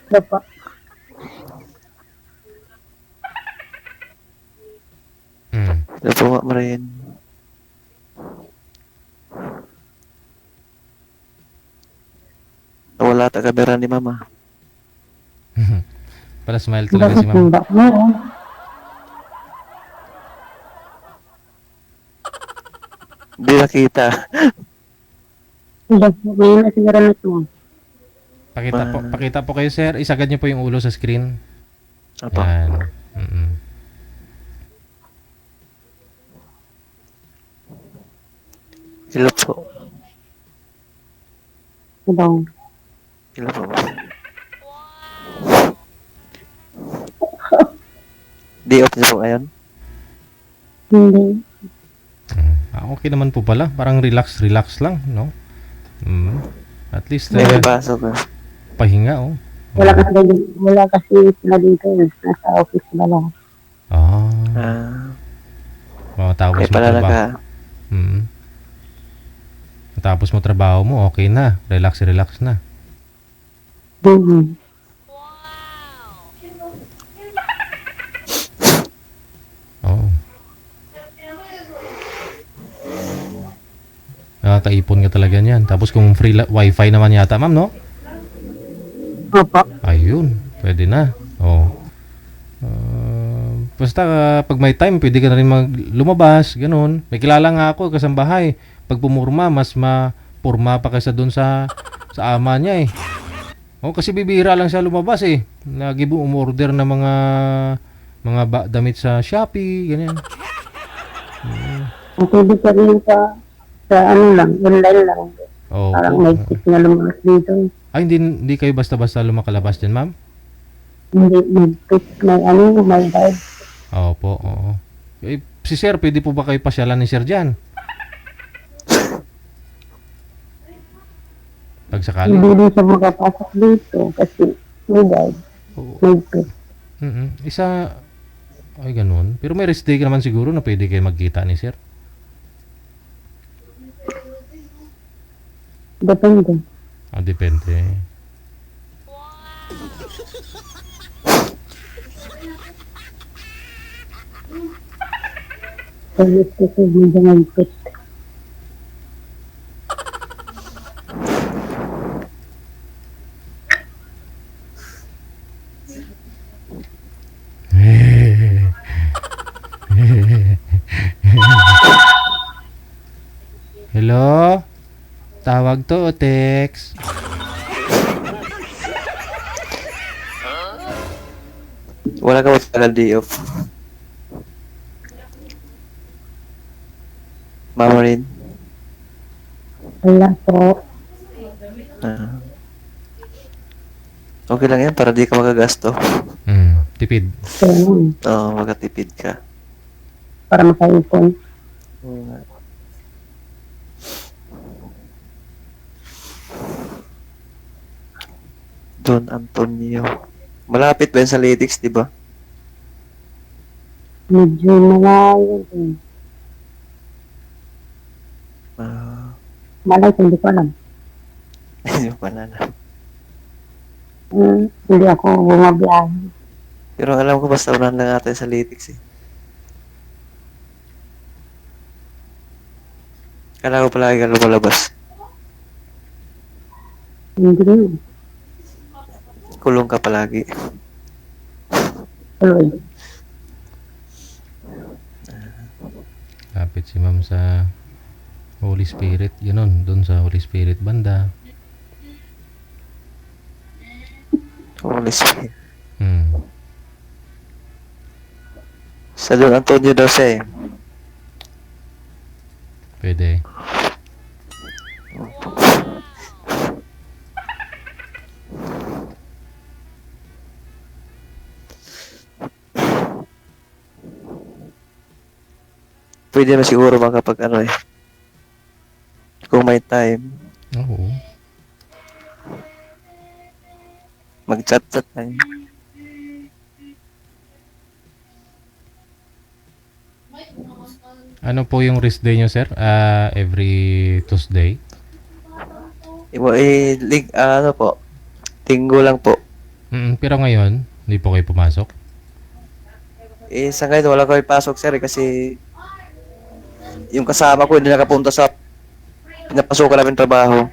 Opo. Ito po, Marin. Nawala ta kamera ni Mama. Para smile talaga si Bakit ma'am. ba? Meron. Hindi nakita. Ngayon na siguro na ito. Pakita po kayo, sir. Isagad niyo po yung ulo sa screen. Opo. Yan. Hello po. Hello. Hello po. Day off niyo po ngayon? Hindi. Okay naman po pala. Parang relax lang, no? At least, May pasok. pahinga, Wala kasi sila dito. Nasa office na lang. Ah. Tapos Kaya mo pala trabaho. naka, Tapos mo trabaho mo, okay na. Relax na. Mm-hmm. Oo. Nakakaipon ka talaga niyan. Tapos kung free wifi naman yata, ma'am, no? Opo. Ayun, pwede na. Oo. Basta pag may time, pwede ka na rin lumabas, ganun. May kilala nga ako, kasambahay. Pag pumurma, mas mapurma pa kaysa dun sa ama niya eh. Kasi bibihira lang siya lumabas eh. Lagi umorder na mga damit sa Shopee, ganyan. Pwede pa rin sa ano lang, online lang. Oo. Parang may tip na lumabas dito. Ay, hindi kayo basta-basta lumakalabas dyan, ma'am? Hindi, may guide. Opo, oo. Si Sir, pwede po ba kayo pasyalan ni Sir dyan? Pag sakali. Hindi din siya makapasok dito kasi may guide. Oo. May tip. Isa, ay ganun. Pero may rest day ka naman siguro na pwede kayo magkita ni Sir. Depende. Depende. Service kasi hindi may tip. Hello? Tawag to o text? wala ka matagal day off. Mama rin. Wala po. Okay lang yan para di ka magagasto. Tipid. Kaya Oo, magkatipid ka. para makaipon. Don Antonio. Malapit ba yan sa Lytics, di ba? Medyo malayo din. Malay ko, hindi ko alam. Hindi pa na alam. Hindi ako bumabiyahe. Pero alam ko basta unahan lang natin sa Lytics eh. Kala ko palagi ka lumalabas. Hindi rin. Kulong ka palagi. Tuloy. Kapit si ma'am sa Holy Spirit. Yun, doon sa Holy Spirit banda. Holy Spirit. Sa Don Antonio daw siya eh. Pwede. Pwede na siguro makapag ano eh. Kung may time. Oo. Mag-chat-chat tayo. Ano po yung rest day nyo, sir? Every Tuesday? Ano po, Linggo lang po. Pero ngayon, hindi po kayo pumasok? Sa ngayon, wala ko ipasok sir kasi yung kasama ko hindi nakapunta sa pinapasukan namin trabaho.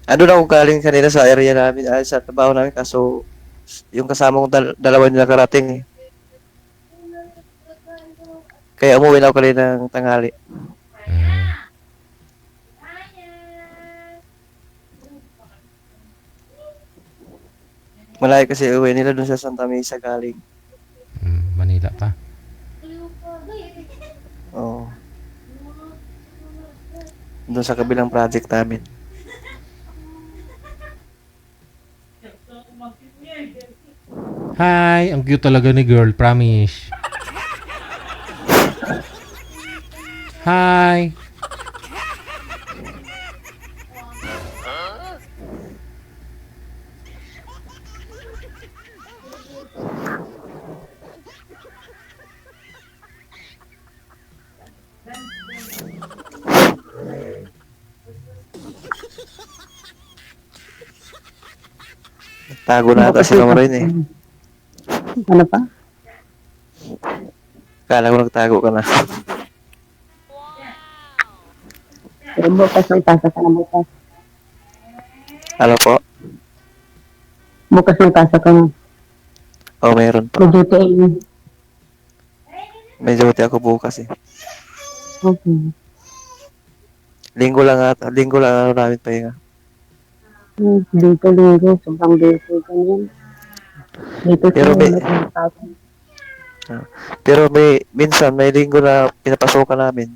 Ano na ako galing kanina sa area namin, sa trabaho namin, kaso yung kasama kong dalawa nila nakarating eh. Kaya umuwi na ako kanina ng tanghali. Malayo kasi uwi nila dun sa Santa Mesa galing. Manila pa? Oo. Doon sa kabilang project namin. Hi! Ang cute talaga ni girl, promise. Hi! Tago na ata si Ma'am Rain eh. Ano pa? Kala ko nagtago ka na. Pero bukas may pasa ka na bukas. Ano po? Bukas may pasa ka na. Oh, meron po. May duty eh. May duty ako bukas eh. Okay. Linggo lang ano namin pahinga. Dito, sobrang dito ganyan. Dito Pero sa may- pasa. Pero minsan may linggo na pinapasokan namin.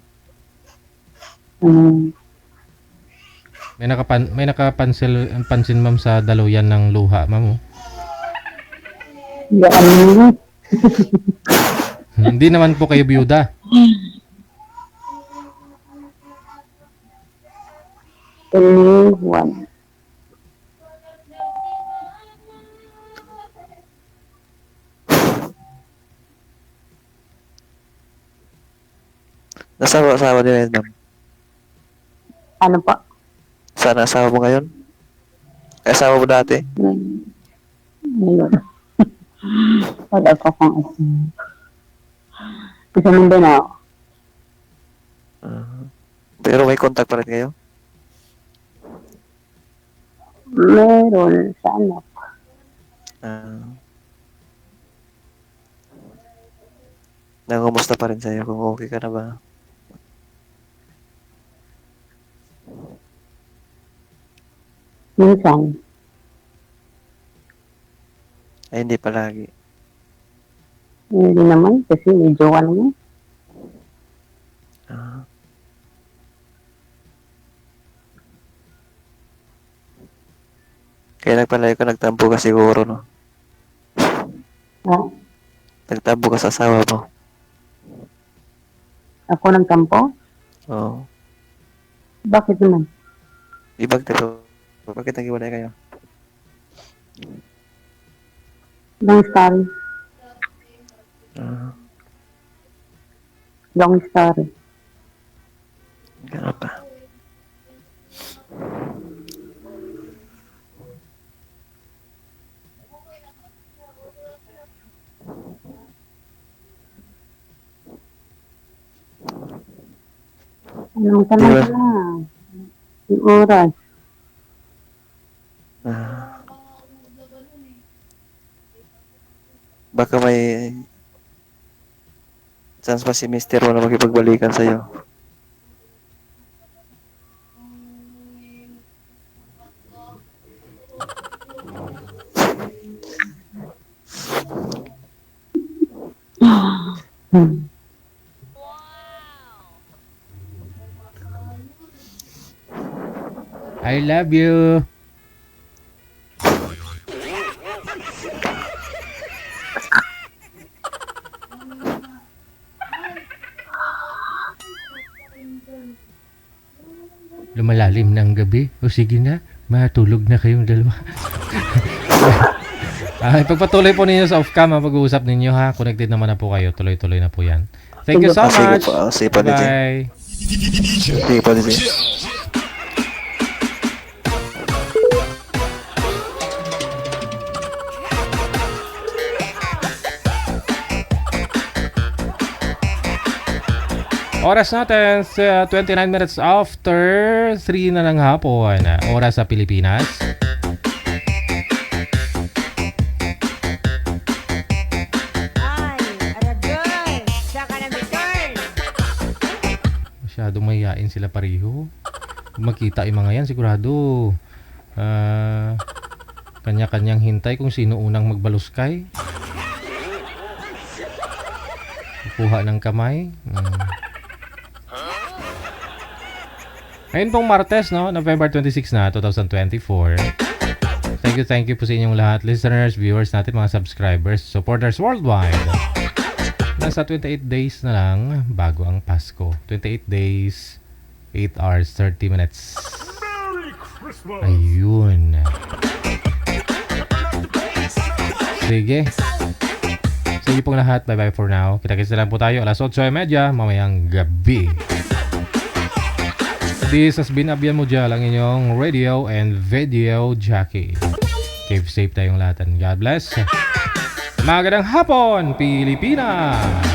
May nakapansin ma'am sa daluyan ng luha, ma'am. Oh. Hindi ano. Hindi naman po kayo byuda. 1. Nasaan ang asawa nila yun, ma'am? Ano pa? Saan ang asawa mo ngayon? Ay, asawa mo dati? Ngayon. Wala ko kung asin. Isa mo din ako. Pero may contact pa rin kayo? Meron sa anak. Nangumusta pa rin sa'yo kung okay ka na ba? Minsan. Ay, hindi palagi. Hindi naman kasi may jowa naman. Kaya nagpalayo ka, nagtampo ka siguro, no? Ha? Nagtampo ka sa asawa mo. Ako ng tampo? Oo. Bakit naman? Ibang tito. Bakit nag-iwalay kayo? Long story. Long story. Gano'n pa. Anong tanong Diba? ka na? Yung oras. Baka may chance pa si Mister mo na makipagbalikan sa'yo. I love you. Lumalalim ng gabi. O sige na, matulog na kayong dalawa. Pagpatuloy po ninyo sa off-cam ang pag-uusap ninyo ha. Connected naman na po kayo. Tuloy-tuloy na po yan. Thank you so Sige much. po. Sige po, DJ. Bye. Sige po, DJ. Oras natin, 29 minutes after 3 na ng hapon. Oras sa Pilipinas. Masyadong mahihain sila pareho. Kung makita yung mga yan, sigurado kanya-kanyang hintay kung sino unang magbaluskay. Kuha ng kamay. Ngayon pong Martes, no? November 26 na, 2024. Thank you po sa inyong lahat. Listeners, viewers natin, mga subscribers, supporters worldwide. Nasa 28 days na lang bago ang Pasko. 28 days, 8 hours, 30 minutes. Ayun. Sige. Sige pong lahat. Bye-bye for now. Kita-kits na lang po tayo. Alas 8:30 mamayang gabi. This has been Abian Mujal, ang inyong radio and video jockey. Keep safe tayong lahat and God bless. Magandang hapon, Pilipinas!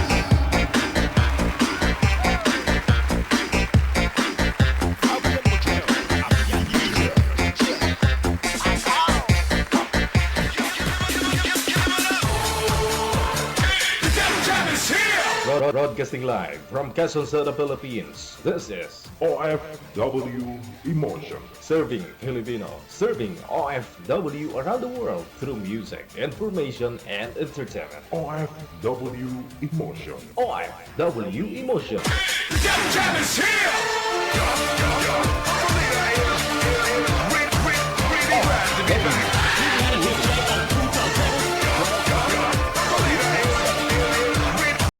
Broadcasting live from Quezon City, Philippines. This is OFW Emotion. Serving Filipino, serving OFW around the world through music, information, and entertainment. OFW Emotion. OFW Emotion. Jam is here!